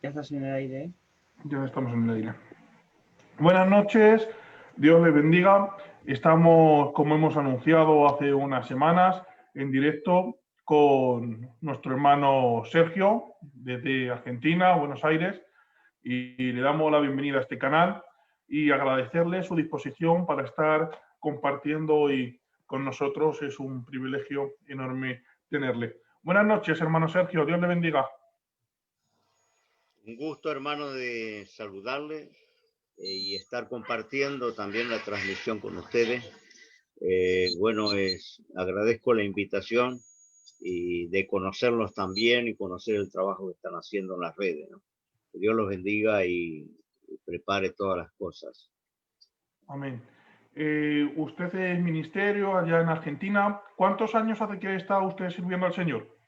¿Ya estás en el aire? Ya estamos en el aire. Buenas noches, Dios les bendiga. Estamos, como hemos anunciado hace unas semanas, en directo con nuestro hermano Sergio, desde Argentina, Buenos Aires, y le damos la bienvenida a este canal y agradecerle su disposición para estar compartiendo hoy con nosotros. Es un privilegio enorme tenerle. Buenas noches, hermano Sergio, Dios le bendiga. Un gusto, hermano, de saludarle y estar compartiendo también la transmisión con ustedes. Agradezco la invitación y de conocerlos también y conocer el trabajo que están haciendo en las redes, ¿no? Que Dios los bendiga y prepare todas las cosas. Amén. Usted es ministerio allá en Argentina. ¿Cuántos años hace que está usted sirviendo al Señor?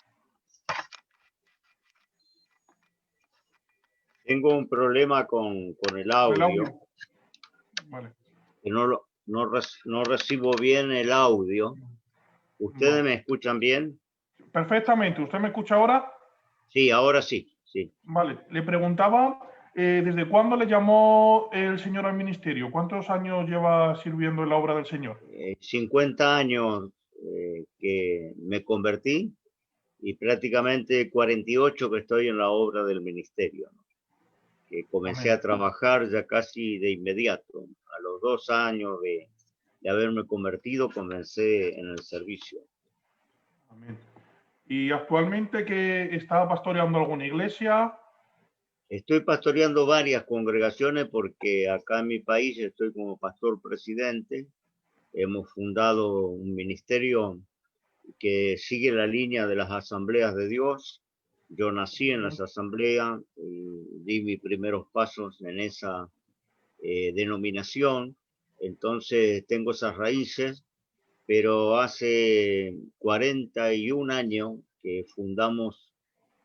Tengo un problema con el Con el audio. audio, Vale. que no recibo bien el audio. ¿Ustedes Vale. me escuchan bien? Perfectamente. ¿Usted me escucha ahora? Sí, ahora sí, sí. Vale. Le preguntaba, ¿desde cuándo le llamó el Señor al ministerio? ¿Cuántos años lleva sirviendo en la obra del Señor? 50 años que me convertí y prácticamente 48 que estoy en la obra del ministerio, ¿no? Que comencé Amén. a trabajar ya casi de inmediato. A los 2 años de haberme convertido, comencé en el servicio. Amén. ¿Y actualmente que está pastoreando alguna iglesia? Estoy pastoreando varias congregaciones porque acá en mi país estoy como pastor presidente. Hemos fundado un ministerio que sigue la línea de las asambleas de Dios. Yo nací en las asambleas y di mis primeros pasos en esa denominación, entonces tengo esas raíces, pero hace 41 años que fundamos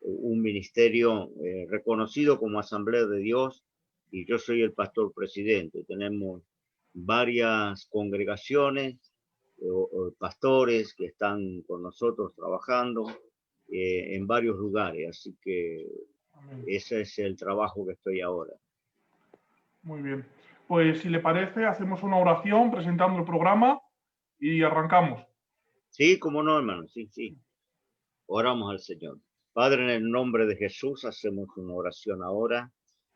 un ministerio reconocido como Asamblea de Dios y yo soy el pastor presidente. Tenemos varias congregaciones o pastores que están con nosotros trabajando en varios lugares, así que Amén. ese es el trabajo que estoy ahora. Muy bien. Pues si le parece, hacemos una oración presentando el programa y arrancamos. Sí, como no, hermano, sí, sí. Oramos al Señor. Padre, en el nombre de Jesús, hacemos una oración ahora,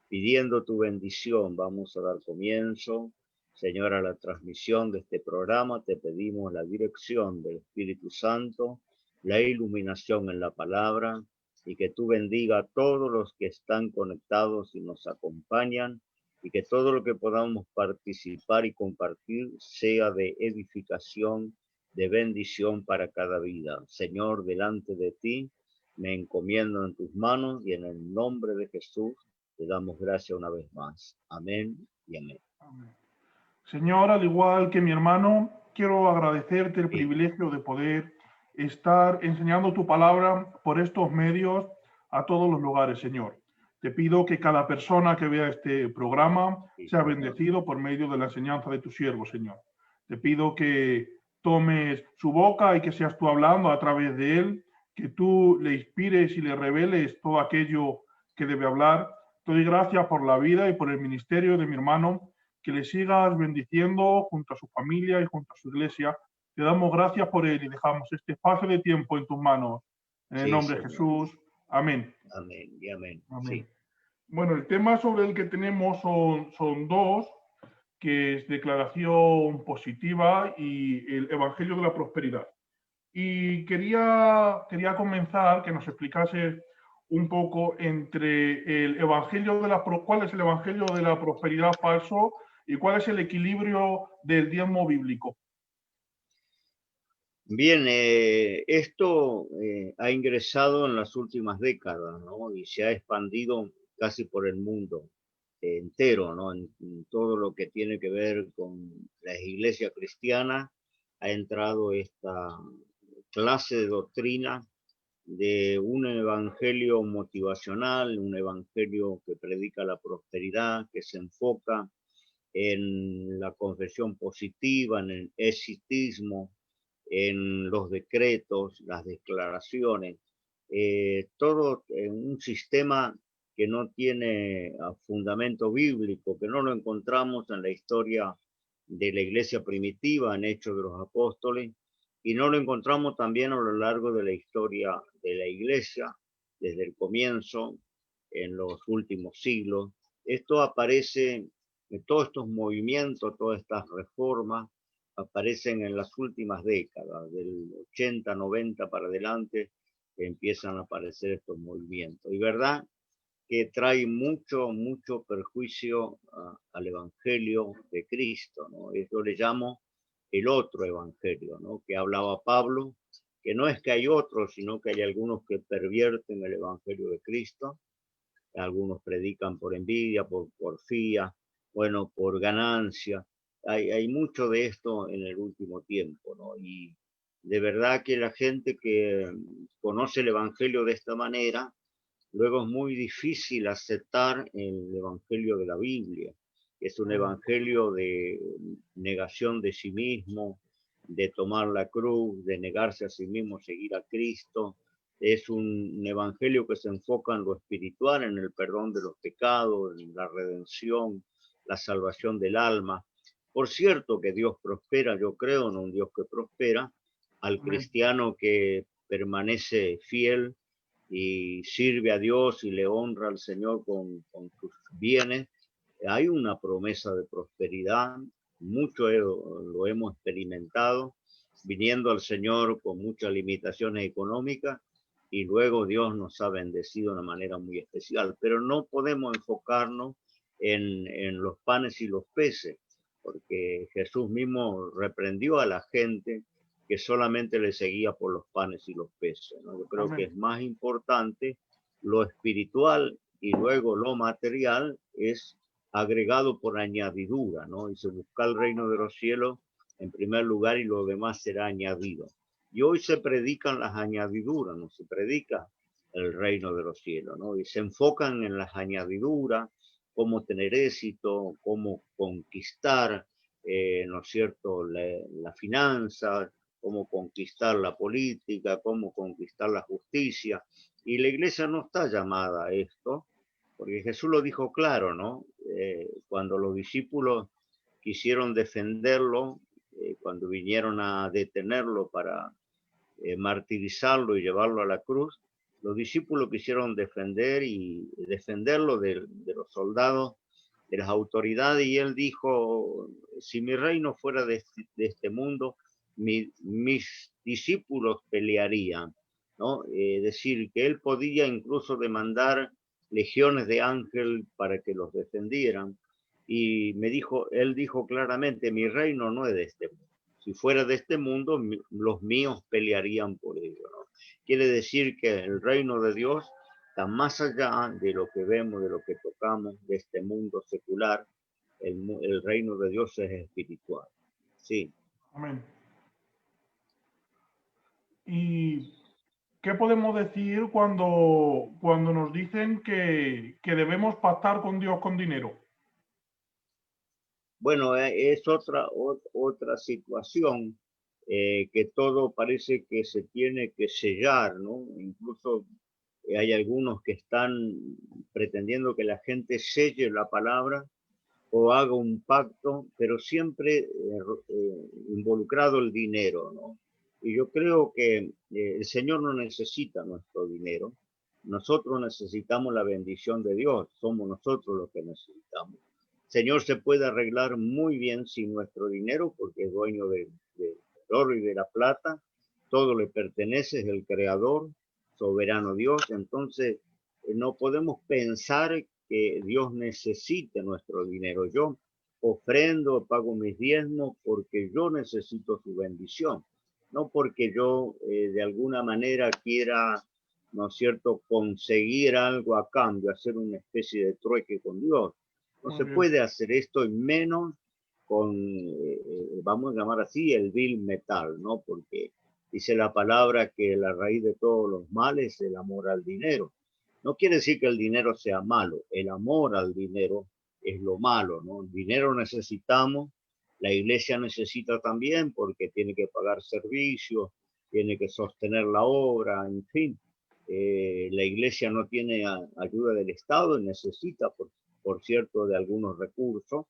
pidiendo tu bendición. Vamos a dar comienzo, Señor, a la transmisión de este programa. Te pedimos la dirección del Espíritu Santo, la iluminación en la palabra, y que tú bendiga a todos los que están conectados y nos acompañan, y que todo lo que podamos participar y compartir sea de edificación, de bendición para cada vida. Señor, delante de ti me encomiendo en tus manos y en el nombre de Jesús te damos gracias una vez más. Amén y amén. Amén. Señor, al igual que mi hermano, quiero agradecerte el Sí, privilegio de poder estar enseñando tu palabra por estos medios a todos los lugares, Señor. Te pido que cada persona que vea este programa sí, sea Señor. bendecido por medio de la enseñanza de tu siervo, Señor. Te pido que tomes su boca y que seas tú hablando a través de él, que tú le inspires y le reveles todo aquello que debe hablar. Te doy gracias por la vida y por el ministerio de mi hermano, que le sigas bendiciendo junto a su familia y junto a su iglesia. Te damos gracias por él y dejamos este espacio de tiempo en tus manos. En el Sí, nombre de Señor. Jesús. Amén. Amén y amén. Amén. Sí. Bueno, el tema sobre el que tenemos son dos, que es declaración positiva y el Evangelio de la Prosperidad. Y quería comenzar que nos explicase un poco entre el Evangelio de la cuál es el Evangelio de la Prosperidad falso y cuál es el equilibrio del diezmo bíblico. Bien, esto ha ingresado en las últimas décadas, ¿no? Y se ha expandido casi por el mundo entero, ¿no? En todo lo que tiene que ver con la iglesia cristiana ha entrado esta clase de doctrina de un evangelio motivacional, un evangelio que predica la prosperidad, que se enfoca en la confesión positiva, en el exitismo, en los decretos, las declaraciones, todo en un sistema que no tiene fundamento bíblico, que no lo encontramos en la historia de la iglesia primitiva, en Hechos de los Apóstoles, y no lo encontramos también a lo largo de la historia de la iglesia, desde el comienzo, en los últimos siglos. Esto aparece, todos estos movimientos, todas estas reformas, aparecen en las últimas décadas, del 80, 90 para adelante, que empiezan a aparecer estos movimientos. Y verdad que trae mucho perjuicio al Evangelio de Cristo, ¿no? Yo le llamo el otro Evangelio, ¿no? Que hablaba Pablo, que no es que hay otros, sino que hay algunos que pervierten el Evangelio de Cristo. Algunos predican por envidia, por porfía, bueno, por ganancia. Hay mucho de esto en el último tiempo, ¿no? Y de verdad que la gente que conoce el Evangelio de esta manera, luego es muy difícil aceptar el Evangelio de la Biblia. Es un Evangelio de negación de sí mismo, de tomar la cruz, de negarse a sí mismo, seguir a Cristo. Es un evangelio que se enfoca en lo espiritual, en el perdón de los pecados, en la redención, la salvación del alma. Por cierto que Dios prospera, yo creo en un Dios que prospera, al Amén. cristiano que permanece fiel y sirve a Dios y le honra al Señor con sus bienes. Hay una promesa de prosperidad, mucho lo hemos experimentado, viniendo al Señor con muchas limitaciones económicas y luego Dios nos ha bendecido de una manera muy especial, pero no podemos enfocarnos en los panes y los peces, porque Jesús mismo reprendió a la gente que solamente le seguía por los panes y los peces, ¿no? Yo creo que Amén. es más importante lo espiritual y luego lo material es agregado por añadidura, ¿no? Y se busca el reino de los cielos en primer lugar y lo demás será añadido. Y hoy se predican las añadiduras, no se predica el reino de los cielos, ¿no? Y se enfocan en las añadiduras, cómo tener éxito, cómo conquistar, ¿no es cierto?, la finanza, cómo conquistar la política, cómo conquistar la justicia. Y la iglesia no está llamada a esto, porque Jesús lo dijo claro, ¿no? Cuando los discípulos quisieron defenderlo, cuando vinieron a detenerlo para martirizarlo y llevarlo a la cruz, los discípulos quisieron defenderlo de los soldados, de las autoridades, y él dijo, si mi reino fuera de este mundo, mis discípulos pelearían, ¿no? Es decir, que él podía incluso demandar legiones de ángeles para que los defendieran. Y él dijo claramente, mi reino no es de este mundo. Si fuera de este mundo, los míos pelearían por ello, ¿no? Quiere decir que el reino de Dios está más allá de lo que vemos, de lo que tocamos, de este mundo secular. El reino de Dios es espiritual. Sí. Amén. ¿Y qué podemos decir cuando nos dicen que debemos pactar con Dios con dinero? Bueno, es otra situación que todo parece que se tiene que sellar, ¿no? Incluso hay algunos que están pretendiendo que la gente selle la palabra o haga un pacto, pero siempre involucrado el dinero, ¿no? Y yo creo que el Señor no necesita nuestro dinero, nosotros necesitamos la bendición de Dios, somos nosotros los que necesitamos. El Señor se puede arreglar muy bien sin nuestro dinero porque es dueño del oro y de la plata, todo le pertenece, es el creador, soberano Dios, entonces no podemos pensar que Dios necesite nuestro dinero. Yo ofrendo, pago mis diezmos porque yo necesito su bendición, no porque yo de alguna manera quiera, ¿no es cierto?, conseguir algo a cambio, hacer una especie de trueque con Dios. No Muy se bien. puede hacer esto y menos con, vamos a llamar así, el vil metal, ¿no? Porque dice la palabra que la raíz de todos los males es el amor al dinero. No quiere decir que el dinero sea malo, el amor al dinero es lo malo, ¿no? Dinero necesitamos, la iglesia necesita también porque tiene que pagar servicios, tiene que sostener la obra, en fin. La iglesia no tiene ayuda del Estado y necesita, por cierto, de algunos recursos,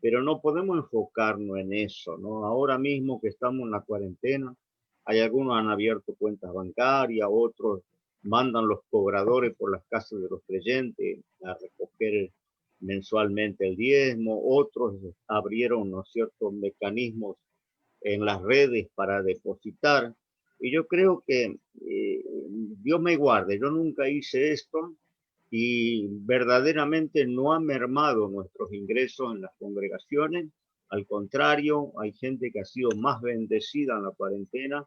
pero no podemos enfocarnos en eso, ¿no? Ahora mismo que estamos en la cuarentena, hay algunos han abierto cuentas bancarias, otros mandan los cobradores por las casas de los creyentes a recoger mensualmente el diezmo, otros abrieron, ¿no es cierto?, mecanismos en las redes para depositar. Y yo creo que Dios me guarde, yo nunca hice esto y verdaderamente no ha mermado nuestros ingresos en las congregaciones. Al contrario, hay gente que ha sido más bendecida en la cuarentena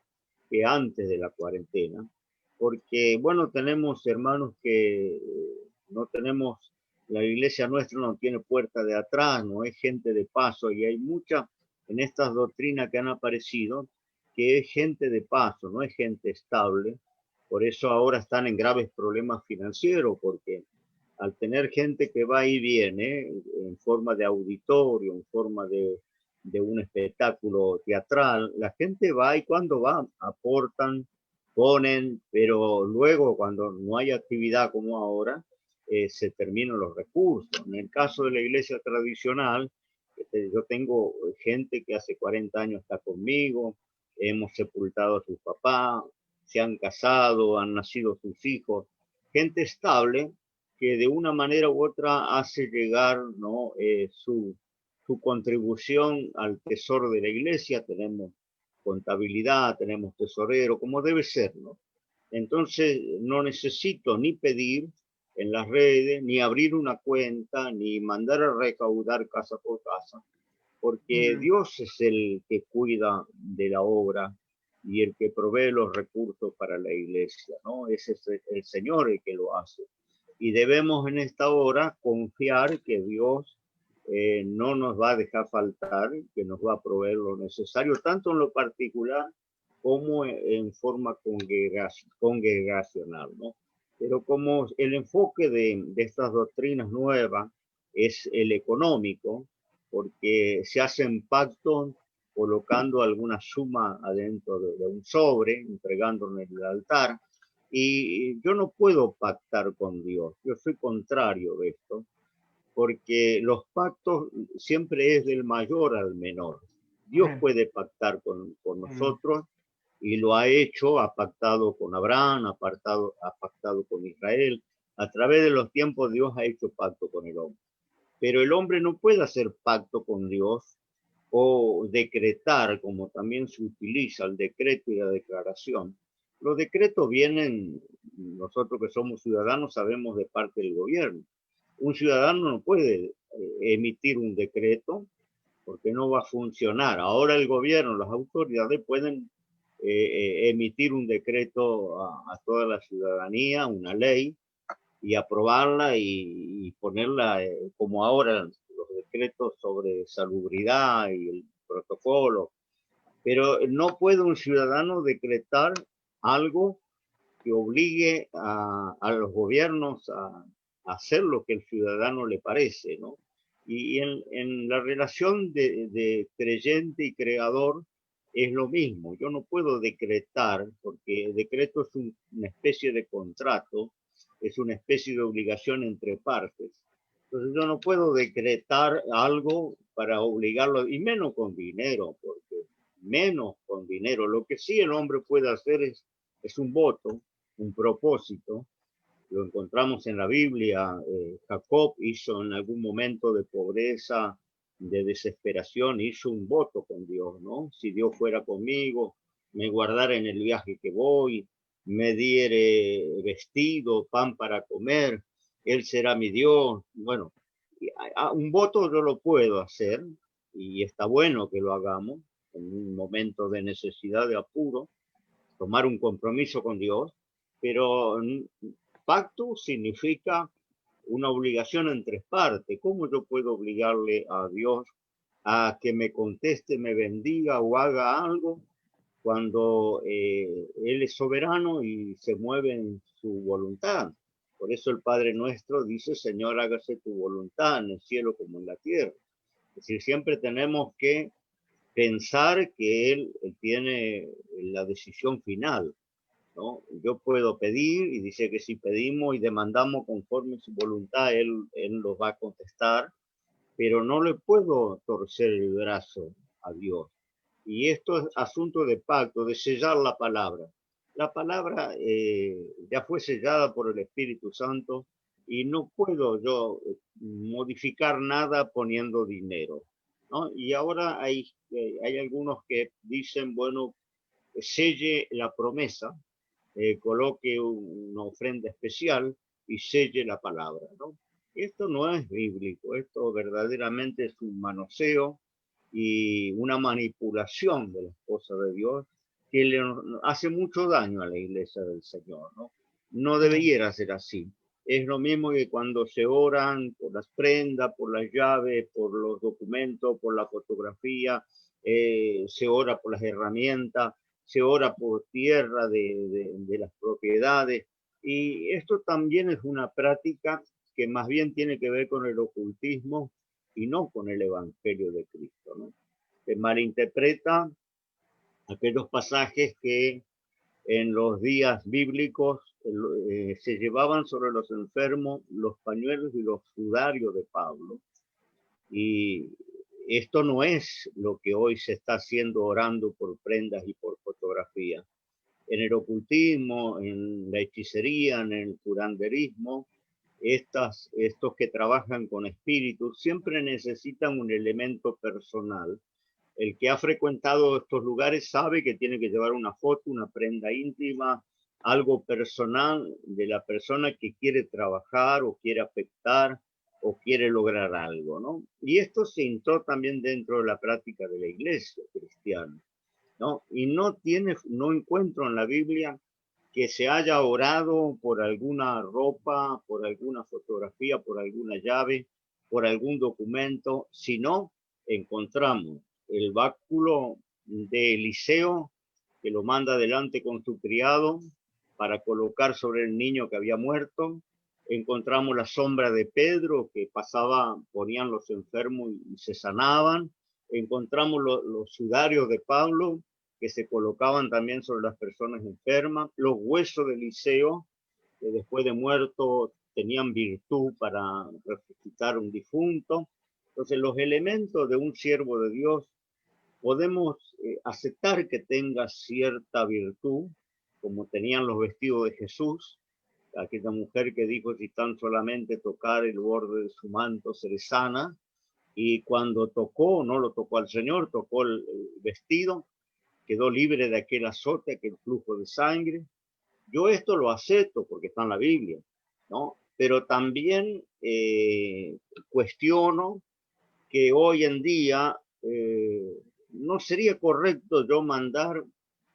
que antes de la cuarentena, porque, bueno, tenemos hermanos que no tenemos, la iglesia nuestra no tiene puerta de atrás, no es gente de paso y hay mucha en estas doctrinas que han aparecido que es gente de paso, no es gente estable. Por eso ahora están en graves problemas financieros, porque al tener gente que va y viene en forma de auditorio, en forma de un espectáculo teatral, la gente va y cuando va aportan, ponen, pero luego cuando no hay actividad como ahora, se terminan los recursos. En el caso de la iglesia tradicional, yo tengo gente que hace 40 años está conmigo, hemos sepultado a sus papás, se han casado, han nacido sus hijos, gente estable que de una manera u otra hace llegar, ¿no? Su contribución al tesoro de la iglesia. Tenemos contabilidad, tenemos tesorero, como debe ser, ¿no? Entonces no necesito ni pedir en las redes, ni abrir una cuenta, ni mandar a recaudar casa por casa, porque Dios es el que cuida de la obra y el que provee los recursos para la iglesia, ¿no? Ese es el Señor el que lo hace. Y debemos en esta hora confiar que Dios no nos va a dejar faltar, que nos va a proveer lo necesario, tanto en lo particular como en forma congregacional, ¿no? Pero como el enfoque de estas doctrinas nuevas es el económico, porque se hacen pactos colocando alguna suma adentro de un sobre, entregándolo en el altar, y yo no puedo pactar con Dios, yo soy contrario de esto, porque los pactos siempre es del mayor al menor. Dios puede pactar con nosotros y lo ha hecho, ha pactado con Abraham, ha pactado con Israel. A través de los tiempos Dios ha hecho pacto con el hombre. Pero el hombre no puede hacer pacto con Dios o decretar, como también se utiliza el decreto y la declaración. Los decretos vienen, nosotros que somos ciudadanos sabemos de parte del gobierno. Un ciudadano no puede emitir un decreto porque no va a funcionar. Ahora el gobierno, las autoridades pueden emitir un decreto a toda la ciudadanía, una ley, y aprobarla y ponerla como ahora los decretos sobre salubridad y el protocolo. Pero no puede un ciudadano decretar algo que obligue a los gobiernos a hacer lo que el ciudadano le parece, ¿no? Y en la relación de creyente y creador es lo mismo. Yo no puedo decretar, porque el decreto es una especie de contrato, es una especie de obligación entre partes. Entonces yo no puedo decretar algo para obligarlo, y menos con dinero, porque menos con dinero. Lo que sí el hombre puede hacer es un voto, un propósito. Lo encontramos en la Biblia. Jacob hizo en algún momento de pobreza, de desesperación, hizo un voto con Dios, ¿no? Si Dios fuera conmigo, me guardara en el viaje que voy, me diere vestido, pan para comer, Él será mi Dios. Bueno, un voto yo lo puedo hacer y está bueno que lo hagamos en un momento de necesidad, de apuro, tomar un compromiso con Dios, pero pacto significa una obligación en tres partes. ¿Cómo yo puedo obligarle a Dios a que me conteste, me bendiga o haga algo cuando Él es soberano y se mueve en su voluntad? Por eso el Padre Nuestro dice: Señor, hágase tu voluntad en el cielo como en la tierra. Es decir, siempre tenemos que pensar que él tiene la decisión final. ¿no? Yo puedo pedir y dice que si pedimos y demandamos conforme su voluntad, él nos va a contestar, pero no le puedo torcer el brazo a Dios. Y esto es asunto de pacto, de sellar la palabra. La palabra ya fue sellada por el Espíritu Santo y no puedo yo modificar nada poniendo dinero, ¿no? Y ahora hay algunos que dicen, bueno, selle la promesa, coloque una ofrenda especial y selle la palabra, ¿no? Esto no es bíblico, esto verdaderamente es un manoseo y una manipulación de las cosas de Dios que le hace mucho daño a la iglesia del Señor, ¿no? No debería ser así. Es lo mismo que cuando se oran por las prendas, por las llaves, por los documentos, por la fotografía, se ora por las herramientas, se ora por tierra de las propiedades. Y esto también es una práctica que más bien tiene que ver con el ocultismo y no con el Evangelio de Cristo, ¿no? Se malinterpreta aquellos pasajes que en los días bíblicos se llevaban sobre los enfermos los pañuelos y los sudarios de Pablo. Y esto no es lo que hoy se está haciendo orando por prendas y por fotografía. En el ocultismo, en la hechicería, en el curanderismo, estos que trabajan con espíritus siempre necesitan un elemento personal. El que ha frecuentado estos lugares sabe que tiene que llevar una foto, una prenda íntima, algo personal de la persona que quiere trabajar o quiere afectar o quiere lograr algo, ¿no? Y esto se entró también dentro de la práctica de la iglesia cristiana, ¿no? Y no encuentro en la Biblia que se haya orado por alguna ropa, por alguna fotografía, por alguna llave, por algún documento, sino encontramos el báculo de Eliseo, que lo manda adelante con su criado para colocar sobre el niño que había muerto. Encontramos la sombra de Pedro, que pasaba, ponían los enfermos y se sanaban. Encontramos los sudarios de Pablo, que se colocaban también sobre las personas enfermas, los huesos de Eliseo, que después de muerto tenían virtud para resucitar un difunto. Entonces, los elementos de un siervo de Dios podemos aceptar que tenga cierta virtud, como tenían los vestidos de Jesús, aquella mujer que dijo, si tan solamente tocar el borde de su manto seré sana, y cuando tocó, no lo tocó al Señor, tocó el vestido, quedó libre de aquel azote, aquel flujo de sangre. Yo esto lo acepto porque está en la Biblia, ¿no? Pero también cuestiono que hoy en día no sería correcto yo mandar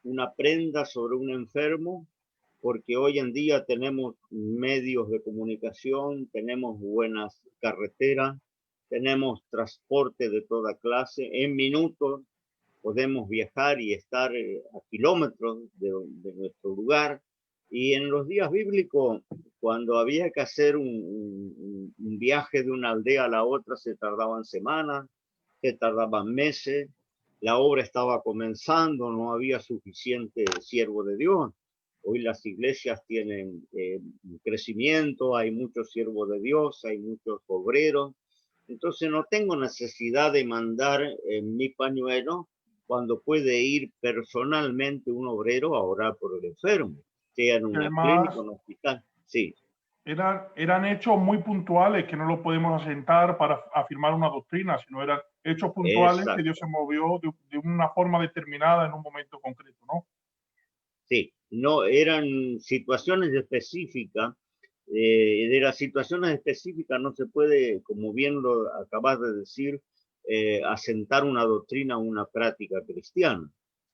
una prenda sobre un enfermo, porque hoy en día tenemos medios de comunicación, tenemos buenas carreteras, tenemos transporte de toda clase, en minutos podemos viajar y estar a kilómetros de nuestro lugar. Y en los días bíblicos, cuando había que hacer un viaje de una aldea a la otra, se tardaban semanas, se tardaban meses, la obra estaba comenzando, no había suficiente siervo de Dios. Hoy las iglesias tienen crecimiento, hay muchos siervos de Dios, hay muchos obreros. Entonces no tengo necesidad de mandar mi pañuelo cuando puede ir personalmente un obrero a orar por el enfermo, sea en Y una clínica o además en un hospital. Sí, eran hechos muy puntuales que no los podemos asentar para afirmar una doctrina, sino eran hechos puntuales que Dios exacto. se movió de una forma determinada en un momento concreto, ¿no? Sí, no eran situaciones específicas. De las situaciones específicas no se puede, como bien lo acabas de decir, asentar una doctrina o una práctica cristiana,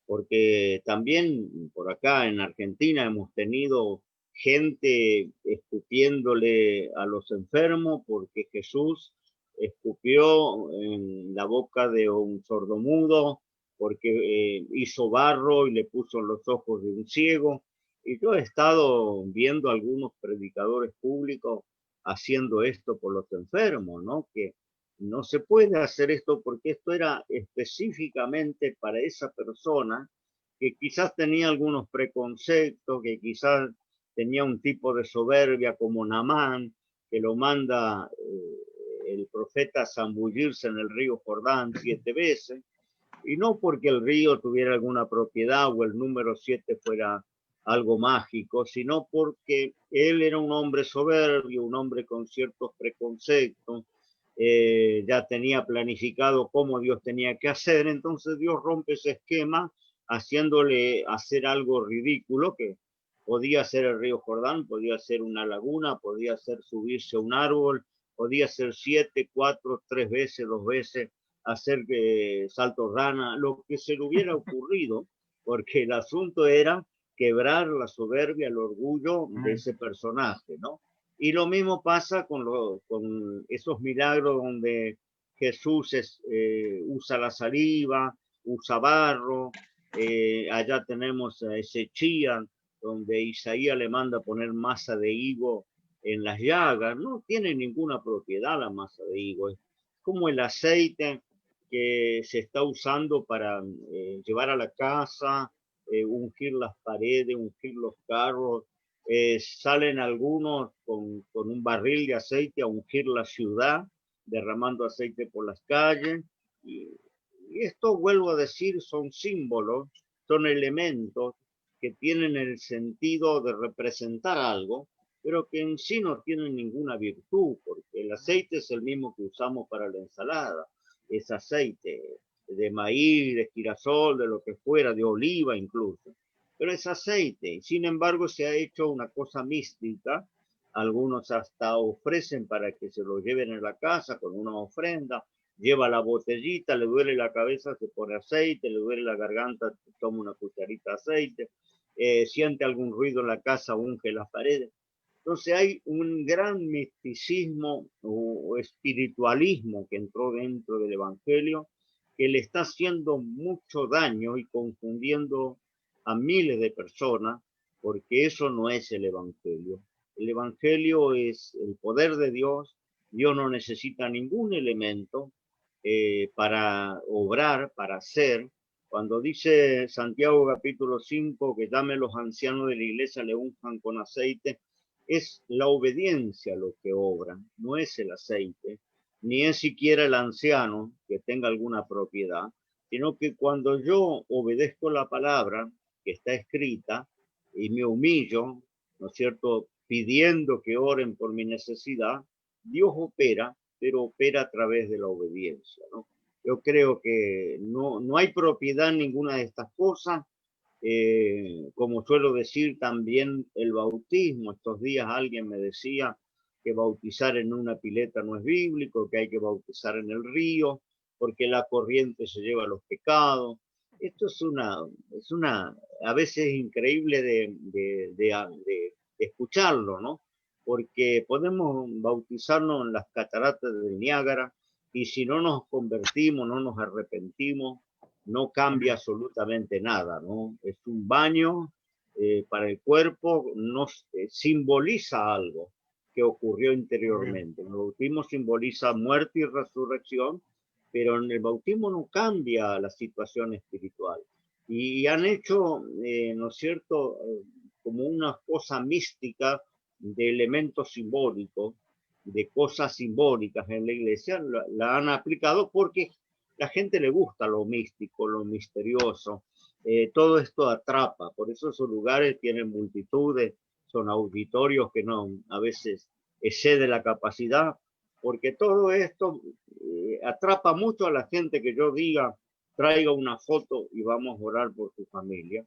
porque también por acá en Argentina hemos tenido gente escupiéndole a los enfermos porque Jesús escupió en la boca de un sordomudo, porque hizo barro y le puso en los ojos de un ciego. Y yo he estado viendo algunos predicadores públicos haciendo esto por los enfermos, ¿no? Que no se puede hacer esto porque esto era específicamente para esa persona que quizás tenía algunos preconceptos, que quizás tenía un tipo de soberbia como Naamán, que lo manda el profeta a zambullirse en el río Jordán 7 veces, y no porque el río tuviera alguna propiedad o el número 7 fuera algo mágico, sino porque él era un hombre soberbio, un hombre con ciertos preconceptos, ya tenía planificado cómo Dios tenía que hacer, entonces Dios rompe ese esquema haciéndole hacer algo ridículo, que podía ser el río Jordán, podía ser una laguna, podía ser subirse a un árbol, podía ser 7, 4, 3 veces, 2 veces, hacer salto rana, lo que se le hubiera ocurrido, porque el asunto era quebrar la soberbia, el orgullo de ese personaje, ¿no? Y lo mismo pasa con esos milagros donde Jesús usa la saliva, usa barro, allá tenemos a Ezechías, donde Isaías le manda poner masa de higo en las llagas, no tiene ninguna propiedad la masa de higo, es como el aceite que se está usando para llevar a la casa, ungir las paredes, ungir los carros. Salen algunos con un barril de aceite a ungir la ciudad, derramando aceite por las calles. Y esto, vuelvo a decir, son símbolos, son elementos que tienen el sentido de representar algo, pero que en sí no tienen ninguna virtud, porque el aceite es el mismo que usamos para la ensalada, es aceite de maíz, de girasol, de lo que fuera, de oliva incluso, pero es aceite. Sin embargo, se ha hecho una cosa mística, algunos hasta ofrecen para que se lo lleven a la casa con una ofrenda, lleva la botellita, le duele la cabeza, se pone aceite, le duele la garganta, toma una cucharita de aceite, siente algún ruido en la casa, unge las paredes. Entonces hay un gran misticismo o espiritualismo que entró dentro del Evangelio que le está haciendo mucho daño y confundiendo a miles de personas, porque eso no es el Evangelio. El Evangelio es el poder de Dios. Dios no necesita ningún elemento para obrar, para hacer. Cuando dice Santiago capítulo 5 que llame los ancianos de la iglesia, le unjan con aceite, es la obediencia lo que obra, no es el aceite, ni es siquiera el anciano que tenga alguna propiedad, sino que cuando yo obedezco la palabra que está escrita y me humillo, ¿no es cierto?, pidiendo que oren por mi necesidad, Dios opera, pero opera a través de la obediencia, ¿no? Yo creo que no hay propiedad en ninguna de estas cosas. Como suelo decir también el bautismo, estos días alguien me decía que bautizar en una pileta no es bíblico, que hay que bautizar en el río, porque la corriente se lleva los pecados. Esto es una a veces increíble de escucharlo, ¿no? Porque podemos bautizarnos en las cataratas del Niágara y si no nos convertimos, no nos arrepentimos, no cambia absolutamente nada, ¿no? Es un baño para el cuerpo, nos simboliza algo que ocurrió interiormente. El bautismo simboliza muerte y resurrección, pero en el bautismo no cambia la situación espiritual. Y han hecho, ¿no es cierto?, como una cosa mística de elementos simbólicos, de cosas simbólicas en la iglesia, la han aplicado porque la gente le gusta lo místico, lo misterioso, todo esto atrapa, por eso esos lugares tienen multitudes, son auditorios que no, a veces excede la capacidad, porque todo esto atrapa mucho a la gente que yo diga, traiga una foto y vamos a orar por su familia,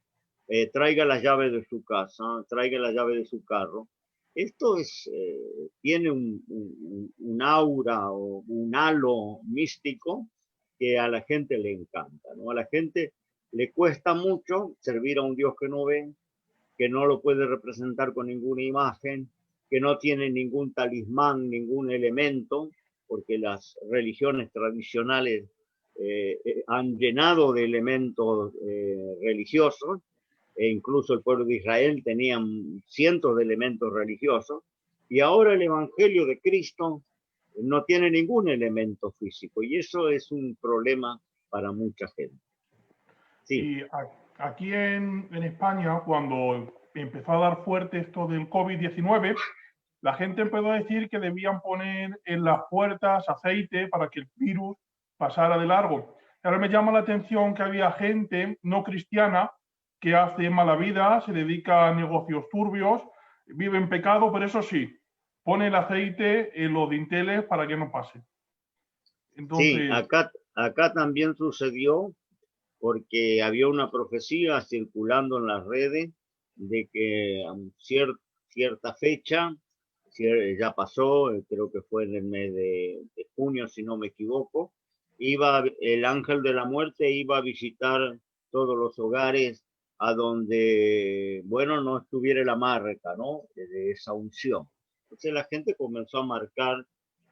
traiga las llaves de su casa, traiga la llave de su carro. Esto tiene un aura o un halo místico que a la gente le encanta, ¿no? A la gente le cuesta mucho servir a un Dios que no ve, que no lo puede representar con ninguna imagen, que no tiene ningún talismán, ningún elemento, porque las religiones tradicionales han llenado de elementos religiosos, e incluso el pueblo de Israel tenía cientos de elementos religiosos, y ahora el Evangelio de Cristo no tiene ningún elemento físico, y eso es un problema para mucha gente. Sí. Y aquí en España, cuando empezó a dar fuerte esto del COVID-19, la gente empezó a decir que debían poner en las puertas aceite para que el virus pasara de largo. Ahora me llama la atención que había gente no cristiana que hace mala vida, se dedica a negocios turbios, vive en pecado, pero eso sí, pone el aceite en los dinteles para que no pase. Sí, Entonces, acá también sucedió porque había una profecía circulando en las redes de que a cierta fecha, ya pasó, creo que fue en el mes de junio, si no me equivoco, el ángel de la muerte iba a visitar todos los hogares a donde, bueno, no estuviera la marca, ¿no? De esa unción. Entonces la gente comenzó a marcar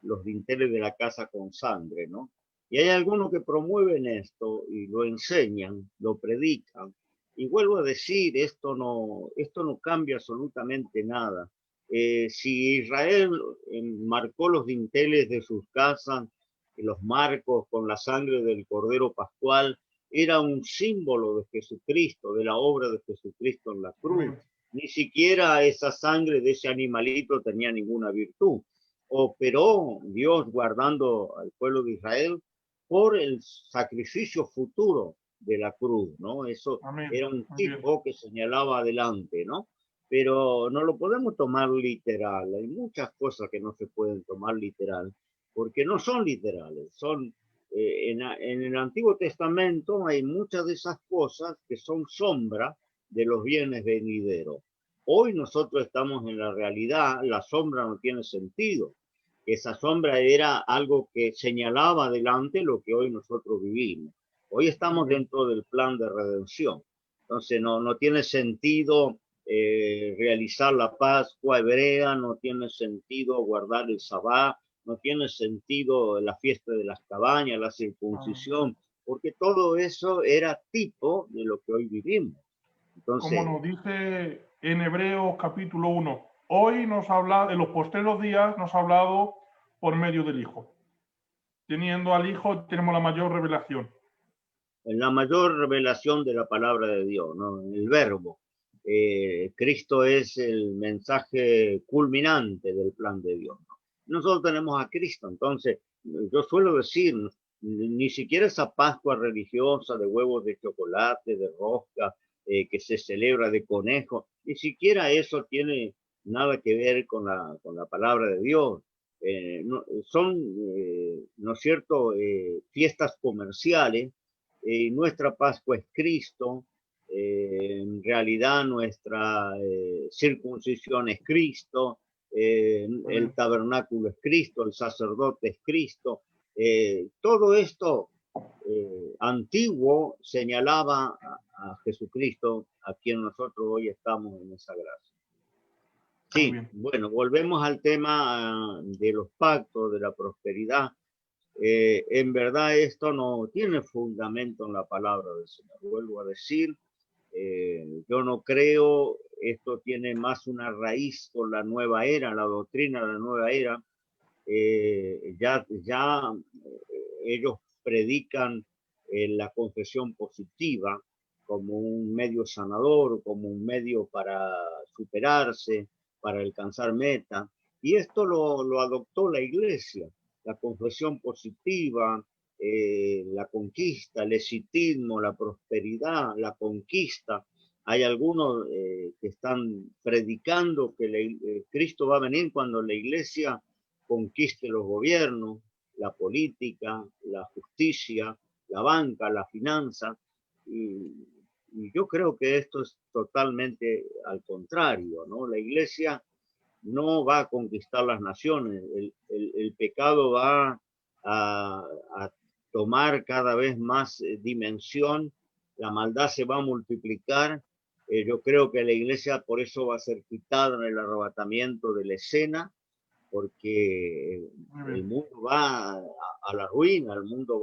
los dinteles de la casa con sangre, ¿no? Y hay algunos que promueven esto y lo enseñan, lo predican. Y vuelvo a decir, esto no cambia absolutamente nada. Si Israel marcó los dinteles de sus casas, los marcos con la sangre del Cordero Pascual, era un símbolo de Jesucristo, de la obra de Jesucristo en la cruz. amén. Ni siquiera esa sangre de ese animalito tenía ninguna virtud. Operó Dios guardando al pueblo de Israel por el sacrificio futuro de la cruz, ¿no? Eso Amén. era un Muy bien. tipo que señalaba adelante, ¿no? Pero no lo podemos tomar literal. Hay muchas cosas que no se pueden tomar literal, porque no son literales. En el Antiguo Testamento hay muchas de esas cosas que son sombra de los bienes venideros. Hoy nosotros estamos en la realidad, la sombra no tiene sentido. Esa sombra era algo que señalaba adelante lo que hoy nosotros vivimos. Hoy Muy estamos bien. dentro del plan de redención. Entonces no tiene sentido realizar la Pascua hebrea, no tiene sentido guardar el Sabbat, no tiene sentido la fiesta de las cabañas, la Ah, circuncisión, porque todo eso era tipo de lo que hoy vivimos. como Entonces, nos dice en Hebreos capítulo 1, hoy nos habla, en los postreros días nos ha hablado por medio del Hijo. Teniendo al Hijo tenemos la mayor revelación. en la mayor revelación de la palabra de Dios, ¿no? El verbo. Cristo es el mensaje culminante del plan de Dios, ¿no? Nosotros tenemos a Cristo, entonces yo suelo decir, ni siquiera esa Pascua religiosa de huevos de chocolate, de rosca, que se celebra de conejo, ni siquiera eso tiene nada que ver con la palabra de Dios. Son, ¿no es cierto?, fiestas comerciales. Nuestra Pascua es Cristo, en realidad nuestra circuncisión es Cristo, Muy el bien. tabernáculo es Cristo, el sacerdote es Cristo. Todo esto antiguo señalaba a Jesucristo, a quien nosotros hoy estamos en esa gracia. Muy Sí, bien. bueno, volvemos al tema de los pactos, de la prosperidad. En verdad esto no tiene fundamento en la palabra del Señor. Vuelvo a decir, yo no creo, esto tiene más una raíz con la nueva era, la doctrina de la nueva era. Ya ellos predican la confesión positiva como un medio sanador, como un medio para superarse, para alcanzar meta. Y esto lo adoptó la iglesia, la confesión positiva, la conquista, el exitismo, la prosperidad, la conquista. Hay algunos que están predicando que Cristo va a venir cuando la iglesia conquiste los gobiernos, la política, la justicia, la banca, la finanza. Y yo creo que esto es totalmente al contrario, ¿no? La iglesia no va a conquistar las naciones, el pecado va a tomar cada vez más dimensión, la maldad se va a multiplicar. Yo creo que la iglesia por eso va a ser quitada en el arrebatamiento de la escena, porque Muy el bien. mundo va a la ruina, el mundo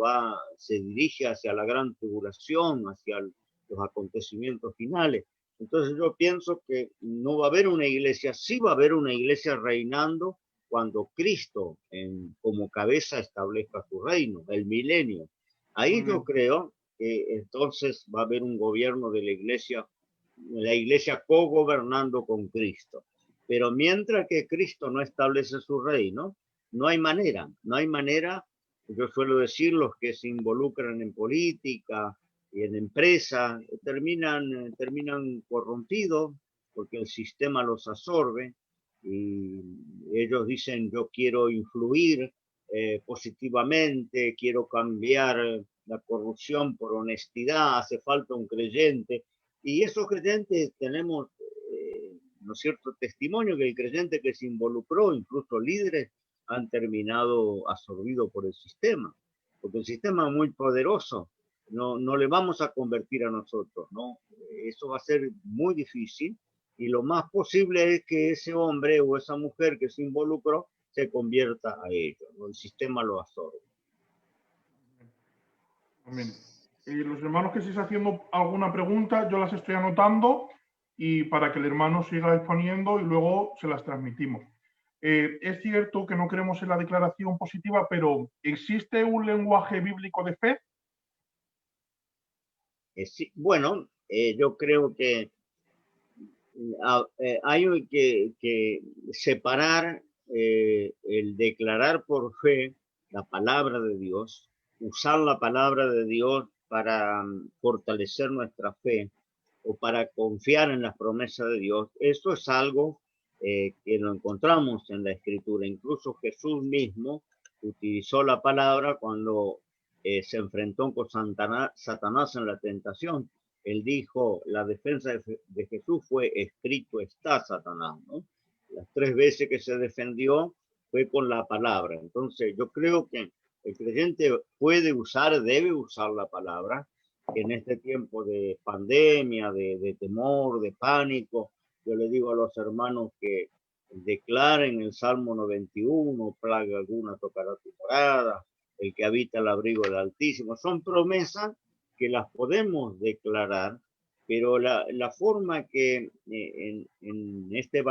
se dirige hacia la gran tribulación, hacia los acontecimientos finales. Entonces yo pienso que no va a haber una iglesia, sí va a haber una iglesia reinando cuando Cristo como cabeza establezca su reino, el milenio. Muy Ahí yo bien. creo que entonces va a haber un gobierno de la iglesia cogobernando con Cristo. Pero mientras que Cristo no establece su reino, no hay manera. Yo suelo decir, los que se involucran en política y en empresa terminan corrompidos porque el sistema los absorbe y ellos dicen yo quiero influir positivamente, quiero cambiar la corrupción por honestidad, hace falta un creyente. Y esos creyentes tenemos, ¿no es cierto?, testimonio que el creyente que se involucró, incluso líderes, han terminado absorbidos por el sistema, porque el sistema es muy poderoso. No le vamos a convertir a nosotros, ¿no? Eso va a ser muy difícil y lo más posible es que ese hombre o esa mujer que se involucró se convierta a ellos, ¿no? El sistema lo absorbe. Amén. Los hermanos que estéis haciendo alguna pregunta, yo las estoy anotando y para que el hermano siga exponiendo y luego se las transmitimos. Es cierto que no creemos en la declaración positiva, pero ¿existe un lenguaje bíblico de fe? Sí, bueno, yo creo que hay que separar el declarar por fe la palabra de Dios, usar la palabra de Dios para fortalecer nuestra fe o para confiar en las promesas de Dios. Eso es algo que lo encontramos en la Escritura. Incluso Jesús mismo utilizó la palabra cuando se enfrentó con Satanás en la tentación. Él dijo, la defensa de Jesús fue escrito está, Satanás, ¿no? Las 3 veces que se defendió fue con la palabra. Entonces yo creo que el creyente puede usar, debe usar la palabra en este tiempo de pandemia, de temor, de pánico. Yo le digo a los hermanos que declaren el Salmo 91, plaga alguna tocará tu morada, el que habita el abrigo del Altísimo. Son promesas que las podemos declarar, pero la forma que en este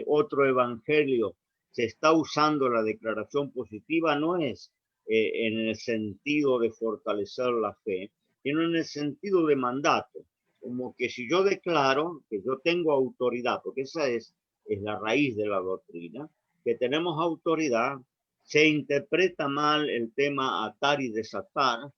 otro evangelio se está usando la declaración positiva no es en el sentido de fortalecer la fe, sino en el sentido de mandato, como que si yo declaro que yo tengo autoridad, porque esa es la raíz de la doctrina, que tenemos autoridad, se interpreta mal el tema atar y desatar,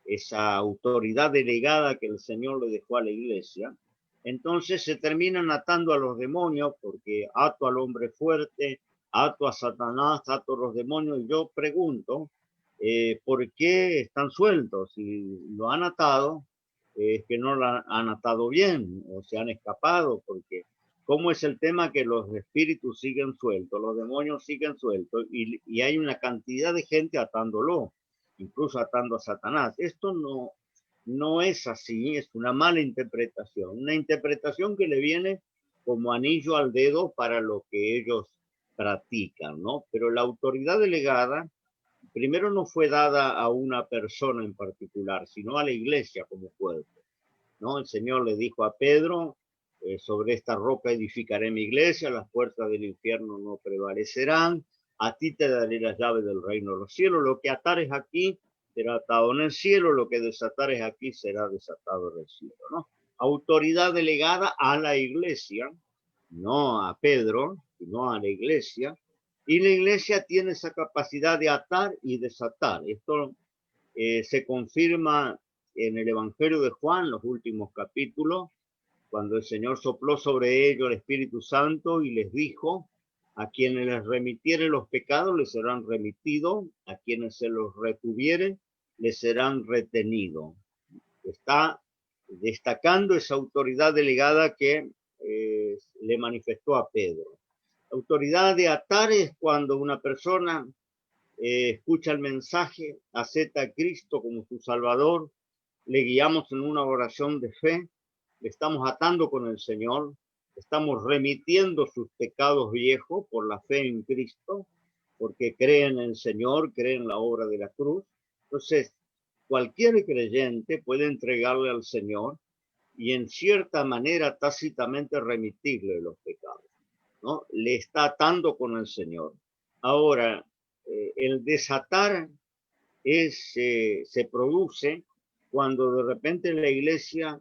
esa autoridad delegada que el Señor le dejó a la iglesia, entonces se terminan atando a los demonios porque ato al hombre fuerte, ato a Satanás, ato a los demonios. Y yo pregunto, ¿por qué están sueltos? Si lo han atado, es que no lo han atado bien o se han escapado, porque ¿cómo es el tema que los espíritus siguen sueltos, los demonios siguen sueltos y hay una cantidad de gente atándolo, incluso atando a Satanás? Esto no es así, es una mala interpretación, una interpretación que le viene como anillo al dedo para lo que ellos practican, ¿no? Pero la autoridad delegada primero no fue dada a una persona en particular, sino a la iglesia como cuerpo, ¿no? El Señor le dijo a Pedro, sobre esta roca edificaré mi iglesia, las puertas del infierno no prevalecerán, a ti te daré las llaves del reino de los cielos, lo que atares aquí será atado en el cielo, lo que desatares aquí será desatado en el cielo, ¿no? Autoridad delegada a la iglesia, no a Pedro, sino a la iglesia, y la iglesia tiene esa capacidad de atar y desatar. Esto se confirma en el Evangelio de Juan, los últimos capítulos, cuando el Señor sopló sobre ellos el Espíritu Santo y les dijo, a quienes les remitiere los pecados les serán remitidos, a quienes se los retuviere les serán retenidos. Está destacando esa autoridad delegada que le manifestó a Pedro. La autoridad de atar es cuando una persona escucha el mensaje, acepta a Cristo como su Salvador, le guiamos en una oración de fe, le estamos atando con el Señor, estamos remitiendo sus pecados viejos por la fe en Cristo, porque creen en el Señor, creen en la obra de la cruz. Entonces, cualquier creyente puede entregarle al Señor y en cierta manera tácitamente remitirle los pecados, ¿no? Le está atando con el Señor. Ahora, el desatar se produce cuando de repente la iglesia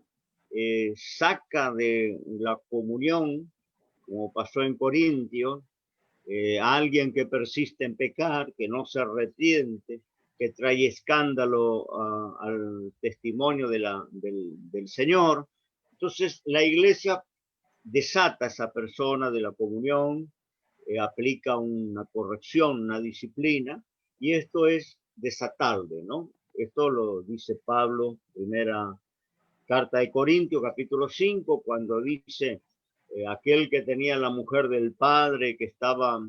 saca de la comunión, como pasó en Corintios, a alguien que persiste en pecar, que no se arrepiente, que trae escándalo al testimonio del Señor. Entonces la iglesia desata a esa persona de la comunión, aplica una corrección, una disciplina, y esto es desatarle, ¿no? Esto lo dice Pablo, primera carta de Corintios, capítulo 5, cuando dice, aquel que tenía la mujer del padre, que estaba,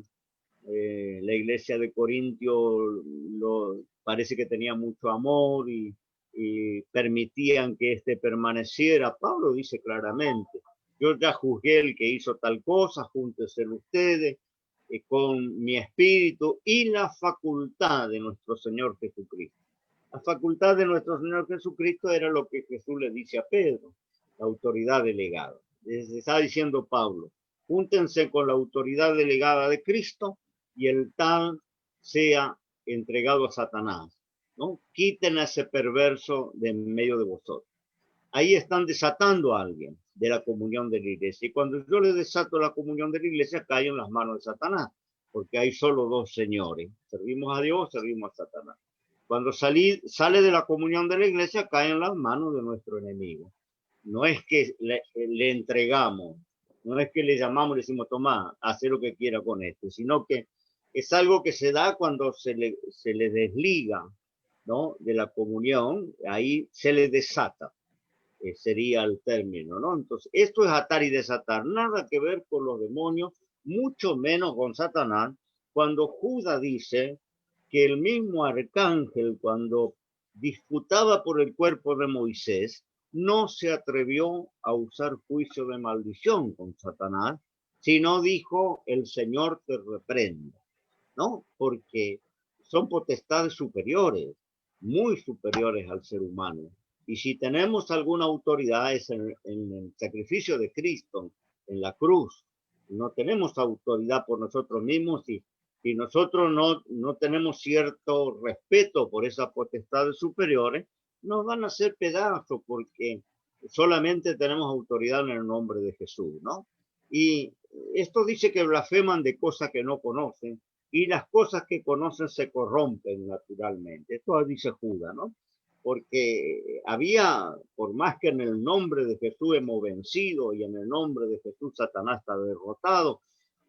la iglesia de Corintio, parece que tenía mucho amor y permitían que éste permaneciera. Pablo dice claramente, yo ya juzgué el que hizo tal cosa, júntense ustedes con mi espíritu y la facultad de nuestro Señor Jesucristo. La facultad de nuestro Señor Jesucristo era lo que Jesús le dice a Pedro, la autoridad delegada. Les está diciendo Pablo, júntense con la autoridad delegada de Cristo y el tal sea entregado a Satanás, ¿no? Quiten a ese perverso de en medio de vosotros. Ahí están desatando a alguien de la comunión de la iglesia. Y cuando yo le desato la comunión de la iglesia, cae en las manos de Satanás, porque hay solo dos señores. Servimos a Dios, servimos a Satanás. Cuando sale de la comunión de la iglesia, cae en las manos de nuestro enemigo. No es que le entregamos, no es que le llamamos y le decimos, toma, haz lo que quiera con esto, sino que es algo que se da cuando se le desliga, ¿no?, de la comunión, ahí se le desata, sería el término, ¿no? Entonces, esto es atar y desatar, nada que ver con los demonios, mucho menos con Satanás, cuando Judas dice que el mismo arcángel, cuando disputaba por el cuerpo de Moisés, no se atrevió a usar juicio de maldición con Satanás, sino dijo, el Señor te reprenda, ¿no? Porque son potestades superiores, muy superiores al ser humano. Y si tenemos alguna autoridad es en el sacrificio de Cristo, en la cruz. No tenemos autoridad por nosotros mismos y si nosotros no tenemos cierto respeto por esas potestades superiores, nos van a hacer pedazos porque solamente tenemos autoridad en el nombre de Jesús, ¿no? Y esto dice que blasfeman de cosas que no conocen y las cosas que conocen se corrompen naturalmente. Esto dice Judas, ¿no? Porque había, por más que en el nombre de Jesús hemos vencido y en el nombre de Jesús Satanás está derrotado,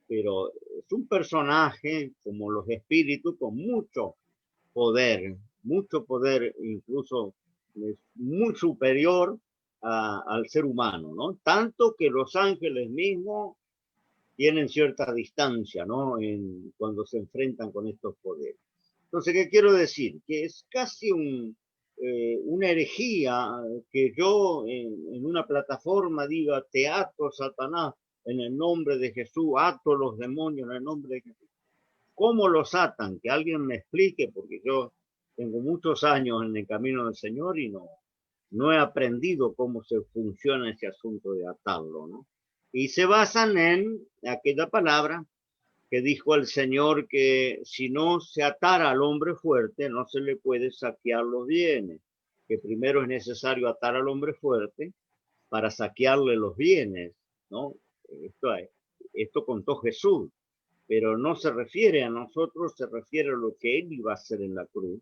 pero es un personaje como los espíritus con mucho poder, incluso muy superior al ser humano, ¿no? Tanto que los ángeles mismos tienen cierta distancia, ¿no? Cuando se enfrentan con estos poderes. Entonces, ¿qué quiero decir? Que es casi una herejía que yo en una plataforma diga, te ato, Satanás, en el nombre de Jesús, ato los demonios en el nombre de Jesús. ¿Cómo los atan? Que alguien me explique, porque yo tengo muchos años en el camino del Señor y no he aprendido cómo se funciona ese asunto de atarlo, ¿no? Y se basan en aquella palabra que dijo el Señor que si no se atara al hombre fuerte, no se le puede saquear los bienes, que primero es necesario atar al hombre fuerte para saquearle los bienes, ¿no? Esto contó Jesús, pero no se refiere a nosotros, se refiere a lo que Él iba a hacer en la cruz.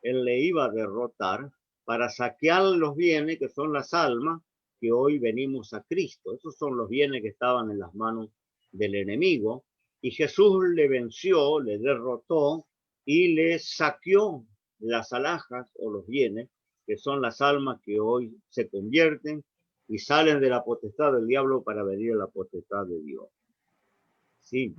Él le iba a derrotar para saquear los bienes que son las almas que hoy venimos a Cristo. Esos son los bienes que estaban en las manos del enemigo. Y Jesús le venció, le derrotó y le saqueó las alhajas o los bienes, que son las almas que hoy se convierten y salen de la potestad del diablo para venir a la potestad de Dios. Sí.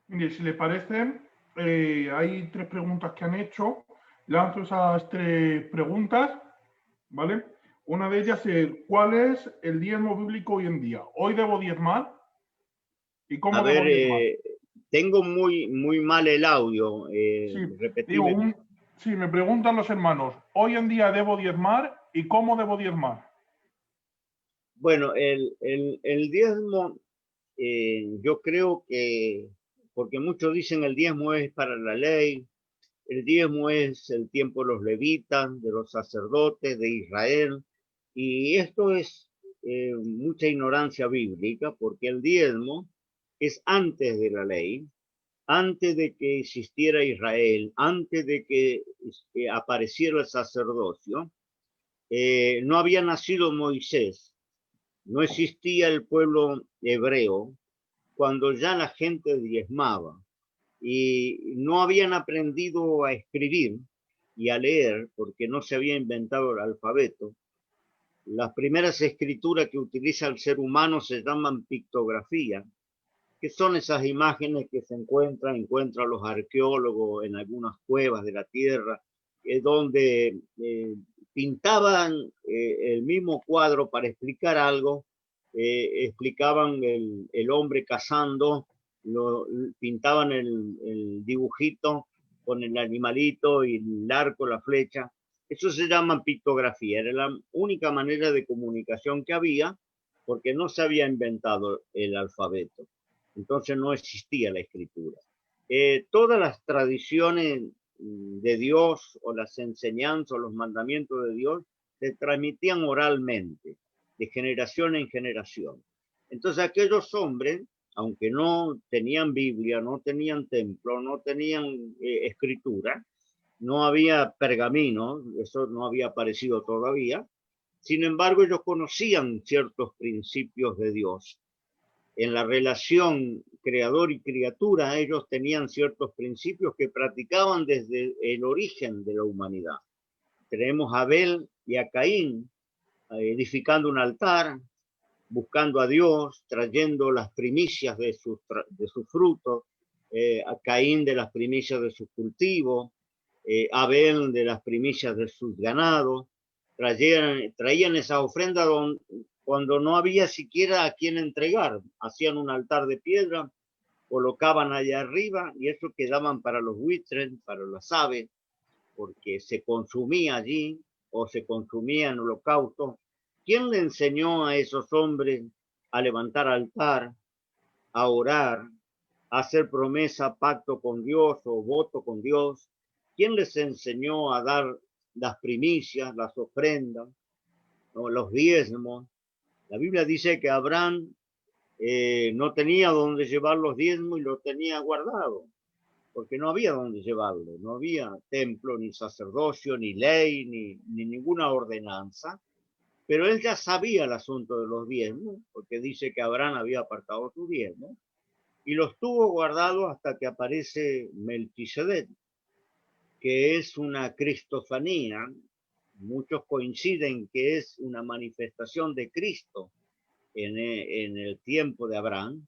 Mire, si le parece, hay tres preguntas que han hecho. Lanzo esas tres preguntas, ¿vale? Una de ellas es, ¿cuál es el diezmo bíblico hoy en día? ¿Hoy debo diezmar? ¿Y cómo A debo ver, diezmar? tengo muy mal el audio. Sí, digo, Repetime. sí, me preguntan los hermanos, ¿hoy en día debo diezmar y cómo debo diezmar? Bueno, el diezmo, yo creo que, porque muchos dicen el diezmo es para la ley, El diezmo es el tiempo de los levitas, de los sacerdotes, de Israel. Y esto es mucha ignorancia bíblica, porque el diezmo es antes de la ley, antes de que existiera Israel, antes de que apareciera el sacerdocio. No había nacido Moisés, no existía el pueblo hebreo, cuando ya la gente diezmaba y no habían aprendido a escribir y a leer porque no se había inventado el alfabeto. Las primeras escrituras que utiliza el ser humano se llaman pictografía, que son esas imágenes que se encuentran los arqueólogos en algunas cuevas de la tierra, donde pintaban el mismo cuadro para explicar algo, explicaban el hombre cazando, pintaban el dibujito con el animalito y el arco, la flecha. Eso se llama pictografía, era la única manera de comunicación que había porque no se había inventado el alfabeto. Entonces no existía la escritura. Todas las tradiciones de Dios o las enseñanzas o los mandamientos de Dios se transmitían oralmente, de generación en generación. Entonces aquellos hombres, aunque no tenían Biblia, no tenían templo, no tenían escritura, no había pergamino, eso no había aparecido todavía, sin embargo ellos conocían ciertos principios de Dios. En la relación creador y criatura, ellos tenían ciertos principios que practicaban desde el origen de la humanidad. Tenemos a Abel y a Caín edificando un altar, buscando a Dios, trayendo las primicias de sus frutos, a Caín de las primicias de sus cultivos, Abel de las primicias de sus ganados, traían esa ofrenda cuando no había siquiera a quien entregar. Hacían un altar de piedra, colocaban allá arriba y eso quedaban para los buitres, para las aves, porque se consumía allí o se consumía en holocausto. ¿Quién le enseñó a esos hombres a levantar altar, a orar, a hacer promesa, pacto con Dios o voto con Dios? ¿Quién les enseñó a dar las primicias, las ofrendas, ¿no? Los diezmos? La Biblia dice que Abraham no tenía dónde llevar los diezmos y los tenía guardado, porque no había dónde llevarlo, no había templo, ni sacerdocio, ni ley, ni ninguna ordenanza, pero él ya sabía el asunto de los diezmos, porque dice que Abraham había apartado sus diezmos, y los tuvo guardados hasta que aparece Melquisedec, que es una cristofanía. Muchos coinciden que es una manifestación de Cristo en el tiempo de Abraham,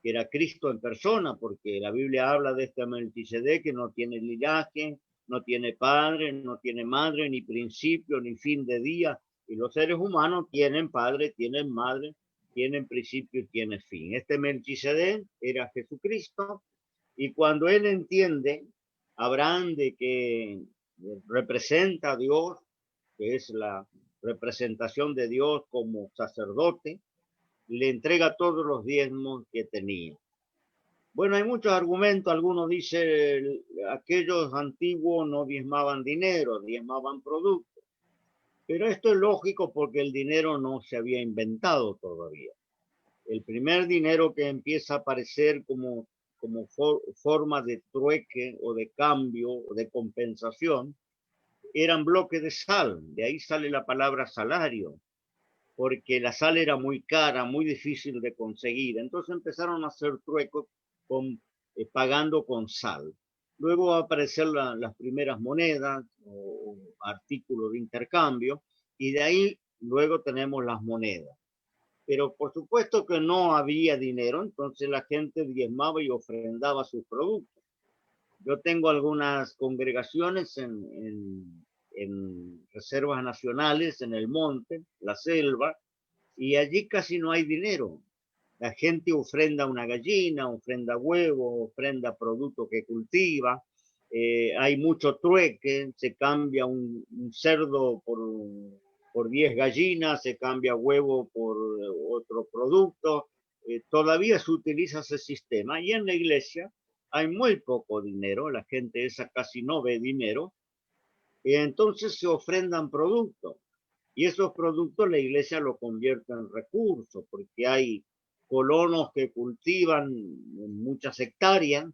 que era Cristo en persona, porque la Biblia habla de este Melquisedec que no tiene linaje, no tiene padre, no tiene madre, ni principio, ni fin de día, y los seres humanos tienen padre, tienen madre, tienen principio y tienen fin. Este Melquisedec era Jesucristo, y cuando él entiende, Abraham, de que representa a Dios, que es la representación de Dios como sacerdote, le entrega todos los diezmos que tenía. Bueno, hay muchos argumentos. Algunos dicen aquellos antiguos no diezmaban dinero, diezmaban productos. Pero esto es lógico porque el dinero no se había inventado todavía. El primer dinero que empieza a aparecer como forma de trueque o de cambio o de compensación eran bloques de sal. De ahí sale la palabra salario, porque la sal era muy cara, muy difícil de conseguir. Entonces empezaron a hacer truecos pagando con sal. Luego va a aparecer las primeras monedas o artículos de intercambio, y de ahí luego tenemos las monedas. Pero por supuesto que no había dinero, entonces la gente diezmaba y ofrendaba sus productos. Yo tengo algunas congregaciones en reservas nacionales, en el monte, la selva, y allí casi no hay dinero. La gente ofrenda una gallina, ofrenda huevo, ofrenda producto que cultiva. Hay mucho trueque, se cambia un cerdo por 10 gallinas, se cambia huevo por otro producto. Todavía se utiliza ese sistema. Y en la iglesia hay muy poco dinero, la gente esa casi no ve dinero, y entonces se ofrendan productos. Y esos productos la iglesia lo convierte en recursos, porque hay colonos que cultivan muchas hectáreas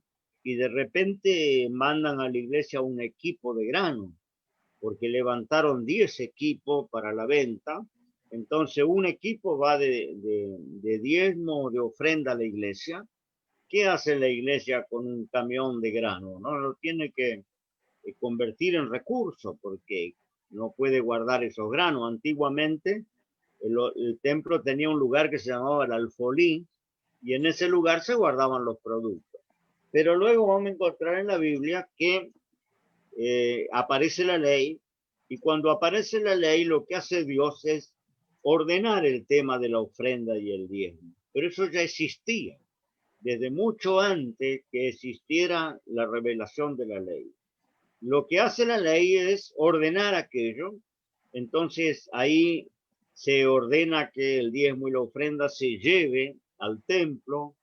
y de repente mandan a la iglesia un equipo de grano, porque levantaron 10 equipos para la venta. Entonces un equipo va de diezmo, de ofrenda a la iglesia. ¿Qué hace la iglesia con un camión de grano? No lo tiene que convertir en recursos, porque no puede guardar esos granos. Antiguamente el templo tenía un lugar que se llamaba el alfolí, y en ese lugar se guardaban los productos. Pero luego vamos a encontrar en la Biblia que aparece la ley, y cuando aparece la ley lo que hace Dios es ordenar el tema de la ofrenda y el diezmo. Pero eso ya existía desde mucho antes que existiera la revelación de la ley. Lo que hace la ley es ordenar aquello. Entonces ahí se ordena que el diezmo y la ofrenda se lleve al templo,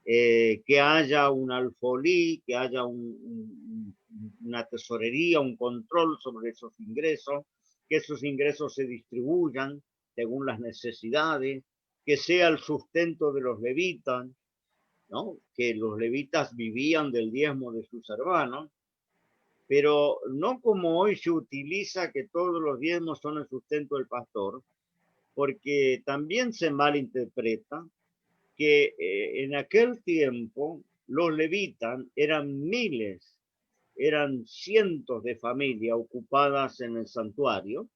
que haya un alfolí, que haya una tesorería, un control sobre esos ingresos, que esos ingresos se distribuyan según las necesidades, que sea el sustento de los levitas, ¿no? Que los levitas vivían del diezmo de sus hermanos, pero no como hoy se utiliza que todos los diezmos son el sustento del pastor, porque también se malinterpreta que en aquel tiempo los levitas eran miles, eran cientos de familias ocupadas en el santuario,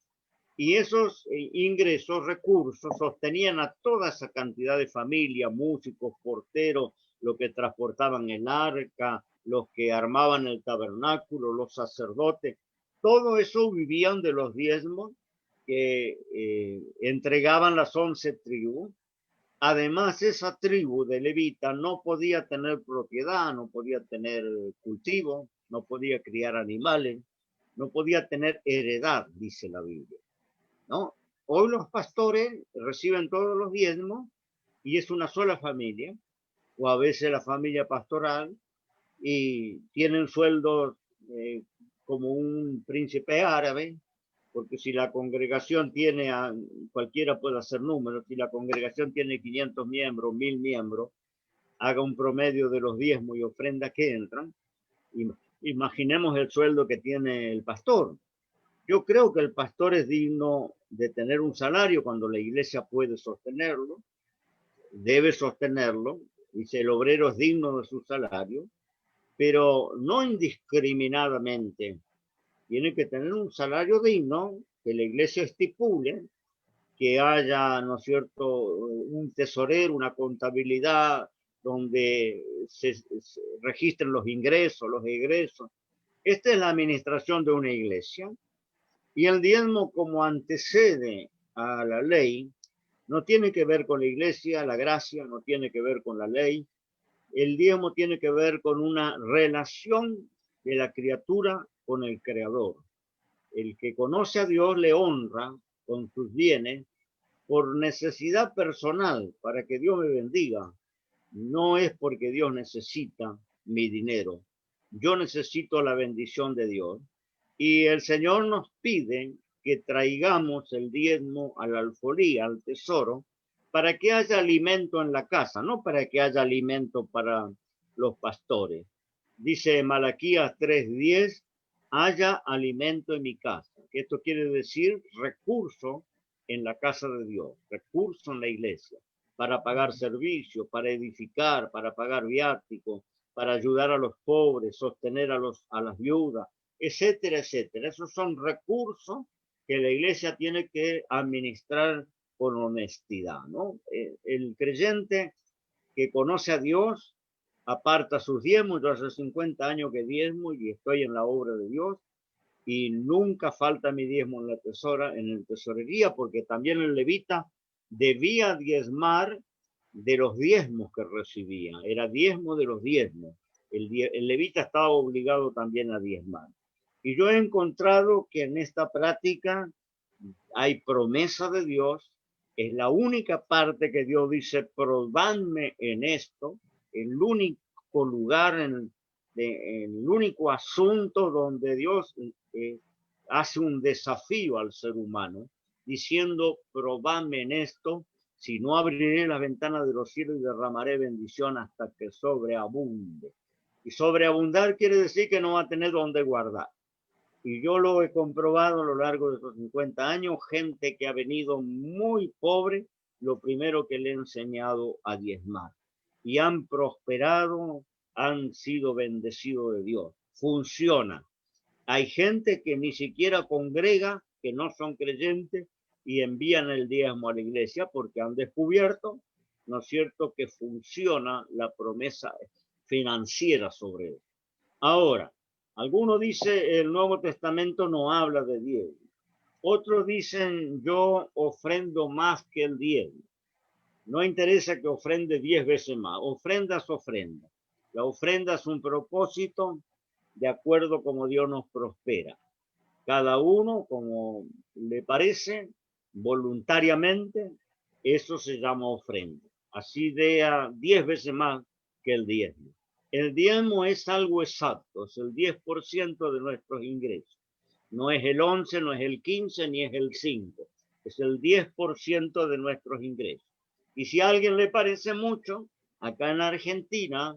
y esos ingresos, recursos, sostenían a toda esa cantidad de familias, músicos, porteros, los que transportaban el arca, los que armaban el tabernáculo, los sacerdotes. Todo eso vivían de los diezmos que entregaban las 11 tribus. Además, esa tribu de Levita no podía tener propiedad, no podía tener cultivo, no podía criar animales, no podía tener heredad, dice la Biblia, ¿no? Hoy los pastores reciben todos los diezmos y es una sola familia, o a veces la familia pastoral, y tienen sueldos como un príncipe árabe, porque si la congregación tiene, cualquiera puede hacer números, si la congregación tiene 500 miembros, 1000 miembros, haga un promedio de los diezmos y ofrendas que entran, imaginemos el sueldo que tiene el pastor. Yo creo que el pastor es digno de tener un salario cuando la iglesia puede sostenerlo, debe sostenerlo, y si el obrero es digno de su salario, pero no indiscriminadamente. Tiene que tener un salario digno, que la iglesia estipule, que haya, ¿no es cierto?, un tesorero, una contabilidad donde se registren los ingresos, los egresos. Esta es la administración de una iglesia. Y el diezmo, como antecede a la ley, no tiene que ver con la iglesia, la gracia, no tiene que ver con la ley. El diezmo tiene que ver con una relación de la criatura con el Creador. El que conoce a Dios le honra con sus bienes por necesidad personal, para que Dios me bendiga. No es porque Dios necesita mi dinero. Yo necesito la bendición de Dios. Y el Señor nos pide que traigamos el diezmo al alfolí, al tesoro, para que haya alimento en la casa, no para que haya alimento para los pastores. Dice Malaquías 3:10, haya alimento en mi casa. Esto quiere decir recurso en la casa de Dios, recurso en la iglesia, para pagar servicios, para edificar, para pagar viáticos, para ayudar a los pobres, sostener a las viudas, etcétera, etcétera. Esos son recursos que la iglesia tiene que administrar con honestidad, ¿no? El creyente que conoce a Dios aparta sus diezmos. Yo hace 50 años que diezmo y estoy en la obra de Dios, y nunca falta mi diezmo en la tesorería, porque también el levita debía diezmar de los diezmos que recibía, era diezmo de los diezmos. El levita estaba obligado también a diezmar. Y yo he encontrado que en esta práctica hay promesa de Dios, es la única parte que Dios dice, probadme en esto, el único lugar el único asunto donde Dios hace un desafío al ser humano, diciendo, probadme en esto, si no abriré las ventanas de los cielos y derramaré bendición hasta que sobreabunde. Y sobreabundar quiere decir que no va a tener donde guardar. Y yo lo he comprobado a lo largo de estos 50 años, gente que ha venido muy pobre, lo primero que le he enseñado a diezmar. Y han prosperado, han sido bendecidos de Dios. Funciona. Hay gente que ni siquiera congrega, que no son creyentes, y envían el diezmo a la iglesia porque han descubierto, ¿no es cierto?, que funciona la promesa financiera sobre él. Ahora, algunos dicen el Nuevo Testamento no habla de diezmo. Otros dicen yo ofrendo más que el diezmo. No interesa que ofrende 10 veces más. Ofrenda es ofrenda. La ofrenda es un propósito de acuerdo como Dios nos prospera. Cada uno, como le parece, voluntariamente, eso se llama ofrenda. Así dea 10 veces más que el diezmo. El diezmo es algo exacto, es el 10% de nuestros ingresos. No es el 11, no es el 15, ni es el 5. Es el 10% de nuestros ingresos. Y si a alguien le parece mucho, acá en Argentina,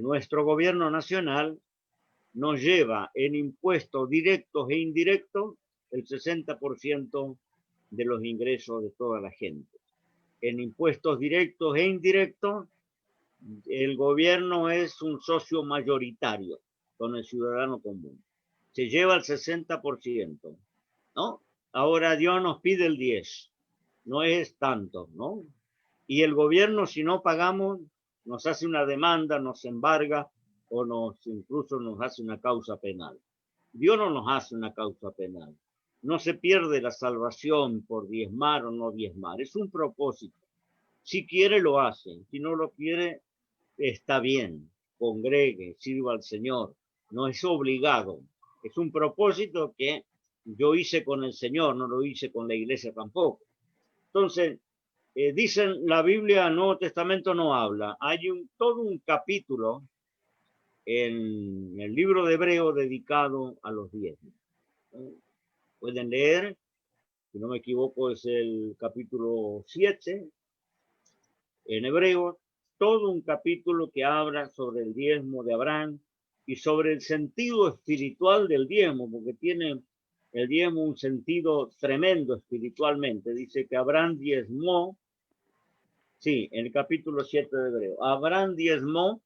nuestro gobierno nacional nos lleva en impuestos directos e indirectos el 60% de los ingresos de toda la gente. En impuestos directos e indirectos, el gobierno es un socio mayoritario con el ciudadano común. Se lleva el 60%, ¿no? Ahora Dios nos pide el 10%, no es tanto, ¿no? Y el gobierno, si no pagamos, nos hace una demanda, nos embarga o incluso nos hace una causa penal. Dios no nos hace una causa penal. No se pierde la salvación por diezmar o no diezmar. Es un propósito. Si quiere, lo hace. Si no lo quiere, está bien. Congregue, sirva al Señor. No es obligado. Es un propósito que yo hice con el Señor, no lo hice con la iglesia tampoco. Entonces, dicen la Biblia, el Nuevo Testamento no habla. Hay todo un capítulo en el libro de Hebreo dedicado a los diezmos. Pueden leer, si no me equivoco, es el capítulo 7 en Hebreo, todo un capítulo que habla sobre el diezmo de Abraham y sobre el sentido espiritual del diezmo, porque tiene el diezmo un sentido tremendo espiritualmente. Dice que Abraham diezmó, sí, en el capítulo 7 de Hebreo, Abraham diezmó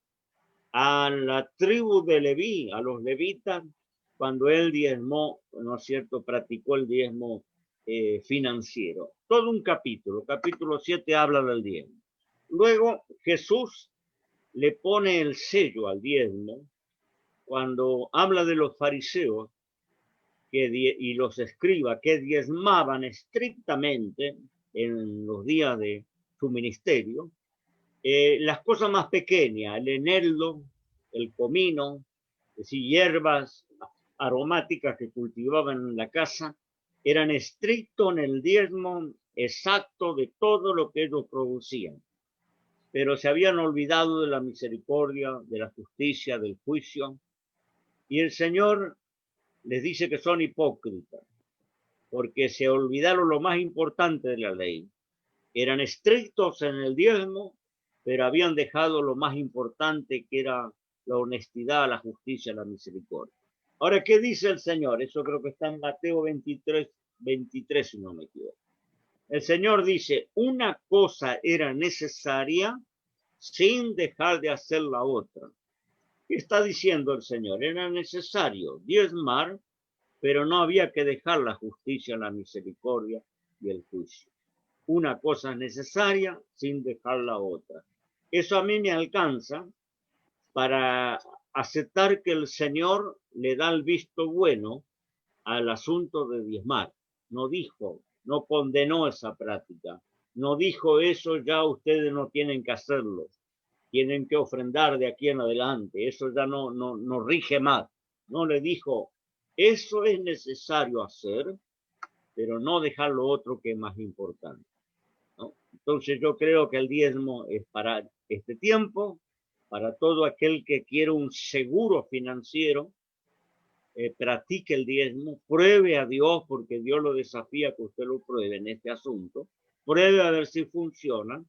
a la tribu de Leví, a los levitas, cuando él diezmó, ¿no es cierto?, practicó el diezmo financiero. Todo un capítulo 7 habla del diezmo. Luego Jesús le pone el sello al diezmo cuando habla de los fariseos y los escribas que diezmaban estrictamente en los días de su ministerio, las cosas más pequeñas, el eneldo, el comino, es decir, hierbas aromáticas que cultivaban en la casa, eran estrictos en el diezmo exacto de todo lo que ellos producían. Pero se habían olvidado de la misericordia, de la justicia, del juicio. Y el Señor les dice que son hipócritas, porque se olvidaron lo más importante de la ley. Eran estrictos en el diezmo, pero habían dejado lo más importante, que era la honestidad, la justicia, la misericordia. Ahora, ¿qué dice el Señor? Eso creo que está en Mateo 23, si no me equivoco. El Señor dice, una cosa era necesaria sin dejar de hacer la otra. ¿Qué está diciendo el Señor? Era necesario diezmar, pero no había que dejar la justicia, la misericordia y el juicio. Una cosa es necesaria sin dejar la otra. Eso a mí me alcanza para aceptar que el Señor le da el visto bueno al asunto de diezmar. No dijo, no condenó esa práctica. No dijo eso, ya ustedes no tienen que hacerlo. Tienen que ofrendar de aquí en adelante. Eso ya no rige más. No le dijo, eso es necesario hacer, pero no dejar lo otro que es más importante, ¿no? Entonces yo creo que el diezmo es para este tiempo, para todo aquel que quiere un seguro financiero, practique el diezmo, pruebe a Dios, porque Dios lo desafía que usted lo pruebe en este asunto, pruebe a ver si funciona,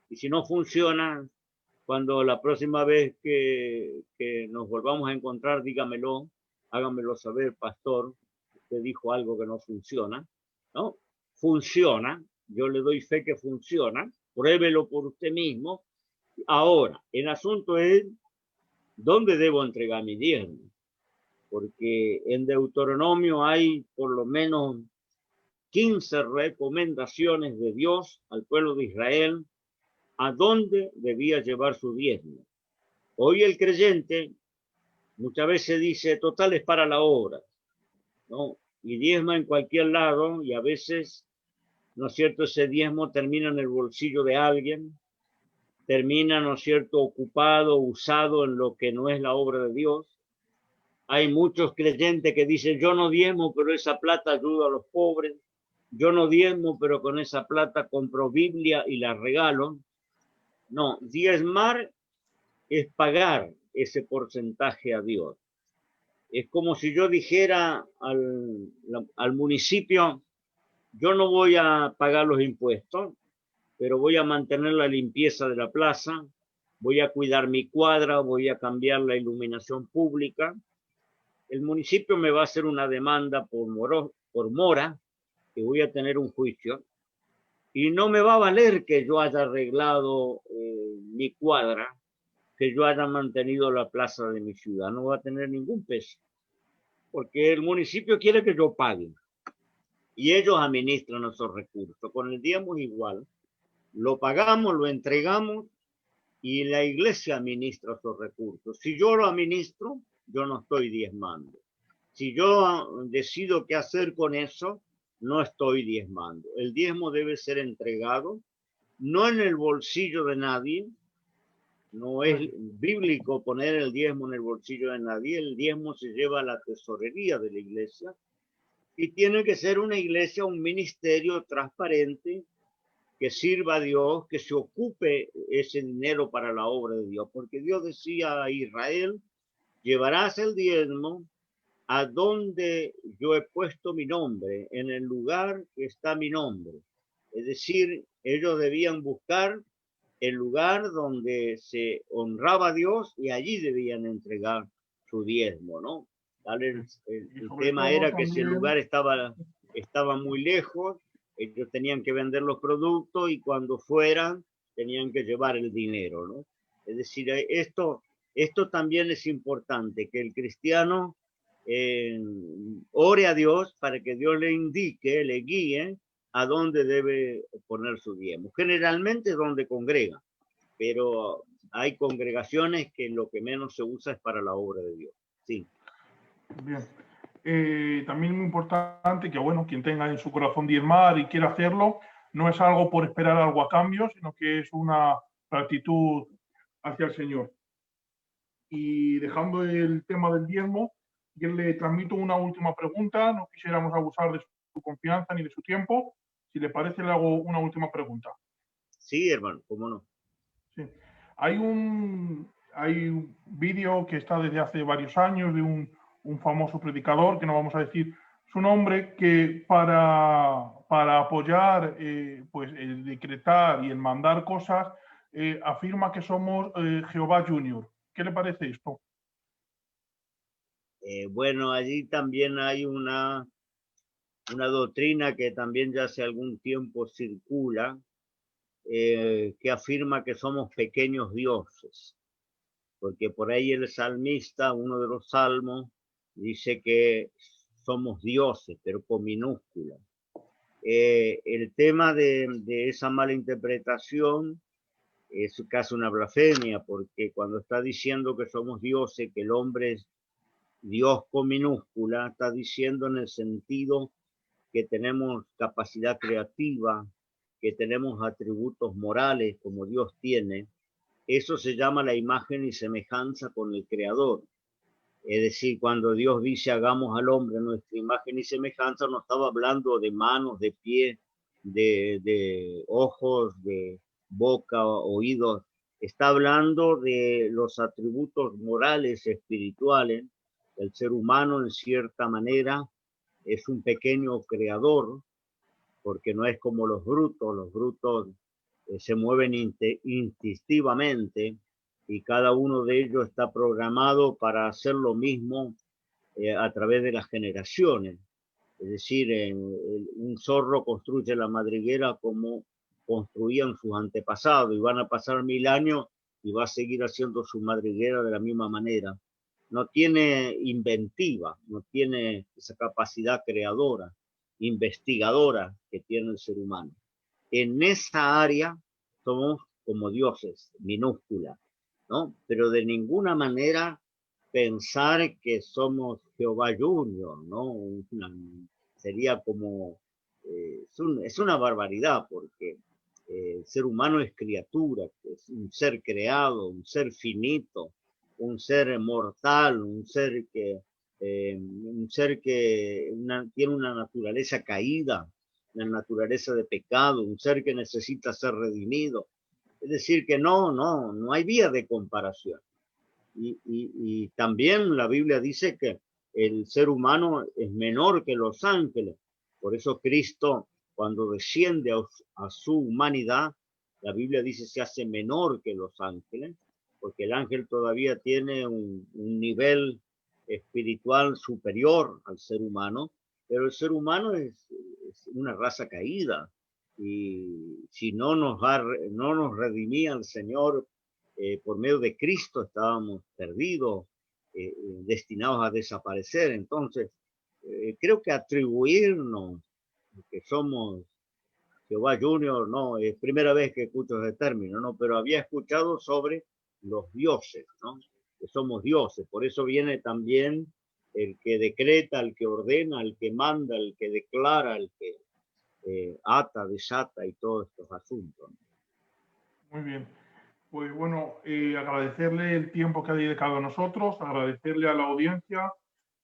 y si no funciona, cuando la próxima vez que nos volvamos a encontrar, dígamelo, hágamelo saber, pastor, usted dijo algo que no funciona, ¿no? Funciona, yo le doy fe que funciona, pruébelo por usted mismo. Ahora, el asunto es, ¿dónde debo entregar mi diezmo? Porque en Deuteronomio hay por lo menos 15 recomendaciones de Dios al pueblo de Israel a dónde debía llevar su diezmo. Hoy el creyente muchas veces dice, total es para la obra, ¿no? Y diezma en cualquier lado, y a veces, ¿no es cierto?, ese diezmo termina en el bolsillo de alguien, termina, ¿no es cierto?, ocupado, usado en lo que no es la obra de Dios. Hay muchos creyentes que dicen, yo no diezmo, pero esa plata ayuda a los pobres. Yo no diezmo, pero con esa plata compro Biblia y la regalo. No, diezmar es pagar ese porcentaje a Dios. Es como si yo dijera al municipio, yo no voy a pagar los impuestos, pero voy a mantener la limpieza de la plaza, voy a cuidar mi cuadra, voy a cambiar la iluminación pública. El municipio me va a hacer una demanda por mora, que voy a tener un juicio, y no me va a valer que yo haya arreglado mi cuadra, que yo haya mantenido la plaza de mi ciudad, no va a tener ningún peso, porque el municipio quiere que yo pague, y ellos administran esos recursos. Con el diezmo es igual, lo pagamos, lo entregamos, y la iglesia administra esos recursos. Si yo lo administro, yo no estoy diezmando. Si yo decido qué hacer con eso, no estoy diezmando. El diezmo debe ser entregado, no en el bolsillo de nadie. No es bíblico poner el diezmo en el bolsillo de nadie. El diezmo se lleva a la tesorería de la iglesia y tiene que ser una iglesia, un ministerio transparente que sirva a Dios, que se ocupe ese dinero para la obra de Dios. Porque Dios decía a Israel, llevarás el diezmo a donde yo he puesto mi nombre, en el lugar que está mi nombre. Es decir, ellos debían buscar el lugar donde se honraba a Dios y allí debían entregar su diezmo, ¿no? El sobre tema todo era que si el también, lugar estaba muy lejos, ellos tenían que vender los productos y cuando fueran tenían que llevar el dinero, ¿no? Es decir, esto también es importante, que el cristiano ore a Dios para que Dios le indique, le guíe a dónde debe poner su diezmo. Generalmente donde congrega, pero hay congregaciones que lo que menos se usa es para la obra de Dios. Sí. bien. También muy importante que, bueno, quien tenga en su corazón diezmar y quiera hacerlo, no es algo por esperar algo a cambio, sino que es una gratitud hacia el Señor. Y dejando el tema del diezmo, yo le transmito una última pregunta. No quisiéramos abusar de su confianza ni de su tiempo. Si le parece, le hago una última pregunta. Sí, hermano, cómo no. Sí. Hay un vídeo que está desde hace varios años de un famoso predicador, que no vamos a decir su nombre, que para apoyar pues, el decretar y el mandar cosas, afirma que somos Jehová Junior. ¿Qué le parece esto? Bueno, allí también hay una doctrina que también ya hace algún tiempo circula, que afirma que somos pequeños dioses, porque por ahí el salmista, uno de los salmos, dice que somos dioses, pero con minúscula. El tema de esa mala interpretación es casi una blasfemia, porque cuando está diciendo que somos dioses, que el hombre es Dios con minúscula, está diciendo en el sentido que tenemos capacidad creativa, que tenemos atributos morales como Dios tiene. Eso se llama la imagen y semejanza con el Creador. Es decir, cuando Dios dice hagamos al hombre nuestra imagen y semejanza, no estaba hablando de manos, de pies, de ojos, de boca, oídos. está hablando de los atributos morales, espirituales. El ser humano, en cierta manera, es un pequeño creador, porque no es como los brutos se mueven instintivamente y cada uno de ellos está programado para hacer lo mismo a través de las generaciones. Es decir, un zorro construye la madriguera como construían sus antepasados y van a pasar 1000 años y va a seguir haciendo su madriguera de la misma manera. No tiene inventiva, no tiene esa capacidad creadora, investigadora que tiene el ser humano. En esa área somos como dioses, minúscula, ¿no? Pero de ninguna manera pensar que somos Jehová Junior, ¿no? Sería como, es una barbaridad porque el ser humano es criatura, es un ser creado, un ser finito, un ser mortal, un ser que tiene una naturaleza caída, una naturaleza de pecado, un ser que necesita ser redimido. Es decir, que no hay vía de comparación. Y también la Biblia dice que el ser humano es menor que los ángeles. Por eso Cristo, cuando desciende a su humanidad, la Biblia dice se hace menor que los ángeles, porque el ángel todavía tiene un nivel espiritual superior al ser humano, pero el ser humano es una raza caída. Y si no nos redimía el Señor por medio de Cristo, estábamos perdidos, destinados a desaparecer. Entonces, creo que atribuirnos que somos Jehová Junior, no, es primera vez que escucho ese término, no, pero había escuchado sobre los dioses, ¿no? Que somos dioses. Por eso viene también el que decreta, el que ordena, el que manda, el que declara, el que ata, desata y todos estos asuntos. Muy bien. Pues bueno, agradecerle el tiempo que ha dedicado a nosotros, agradecerle a la audiencia,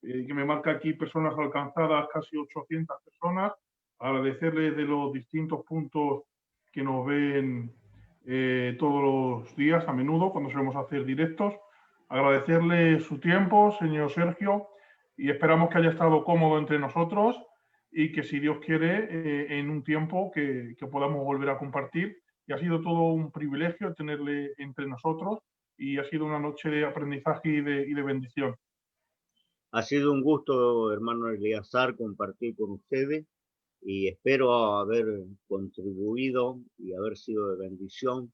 que me marca aquí personas alcanzadas, casi 800 personas, agradecerle de los distintos puntos que nos ven todos los días, a menudo, cuando solemos hacer directos. Agradecerle su tiempo, señor Sergio, y esperamos que haya estado cómodo entre nosotros y que, si Dios quiere, en un tiempo que podamos volver a compartir. Y ha sido todo un privilegio tenerle entre nosotros y ha sido una noche de aprendizaje y de bendición. Ha sido un gusto, hermano Eleazar, compartir con ustedes y espero haber contribuido y haber sido de bendición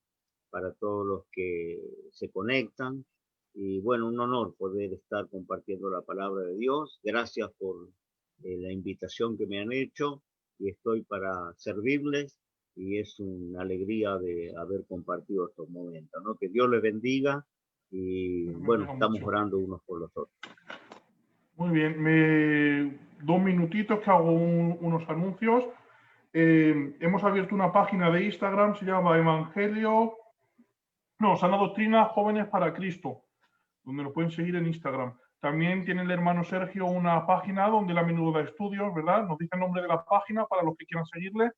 para todos los que se conectan. Y bueno, un honor poder estar compartiendo la palabra de Dios. Gracias por la invitación que me han hecho y estoy para servirles y es una alegría de haber compartido estos momentos, ¿no? Que Dios les bendiga y bueno, estamos orando unos por los otros. Muy bien, 2 minutitos que hago unos anuncios. Hemos abierto una página de Instagram, se llama Sana Doctrina Jóvenes para Cristo, donde lo pueden seguir en Instagram. También tiene el hermano Sergio una página donde él a menudo da estudios, ¿verdad? Nos dice el nombre de la página para los que quieran seguirle.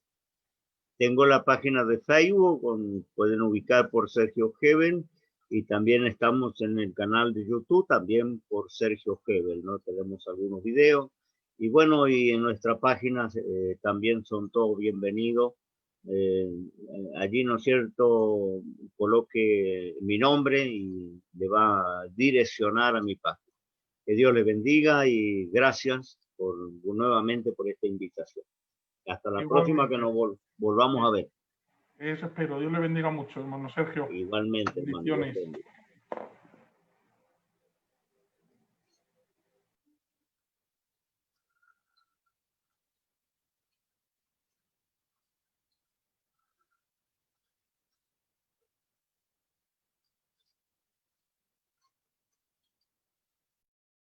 Tengo la página de Facebook, pueden ubicar por Sergio Hebel, y también estamos en el canal de YouTube, también por Sergio Hebel, ¿no? Tenemos algunos videos. Y bueno, y en nuestra página también son todos bienvenidos. Allí, ¿no es cierto?, coloque mi nombre y le va a direccionar a mi página. Que Dios le bendiga y gracias nuevamente por esta invitación. Hasta la próxima que nos volvamos a ver. Eso espero. Dios le bendiga mucho, hermano Sergio. Igualmente, hermano.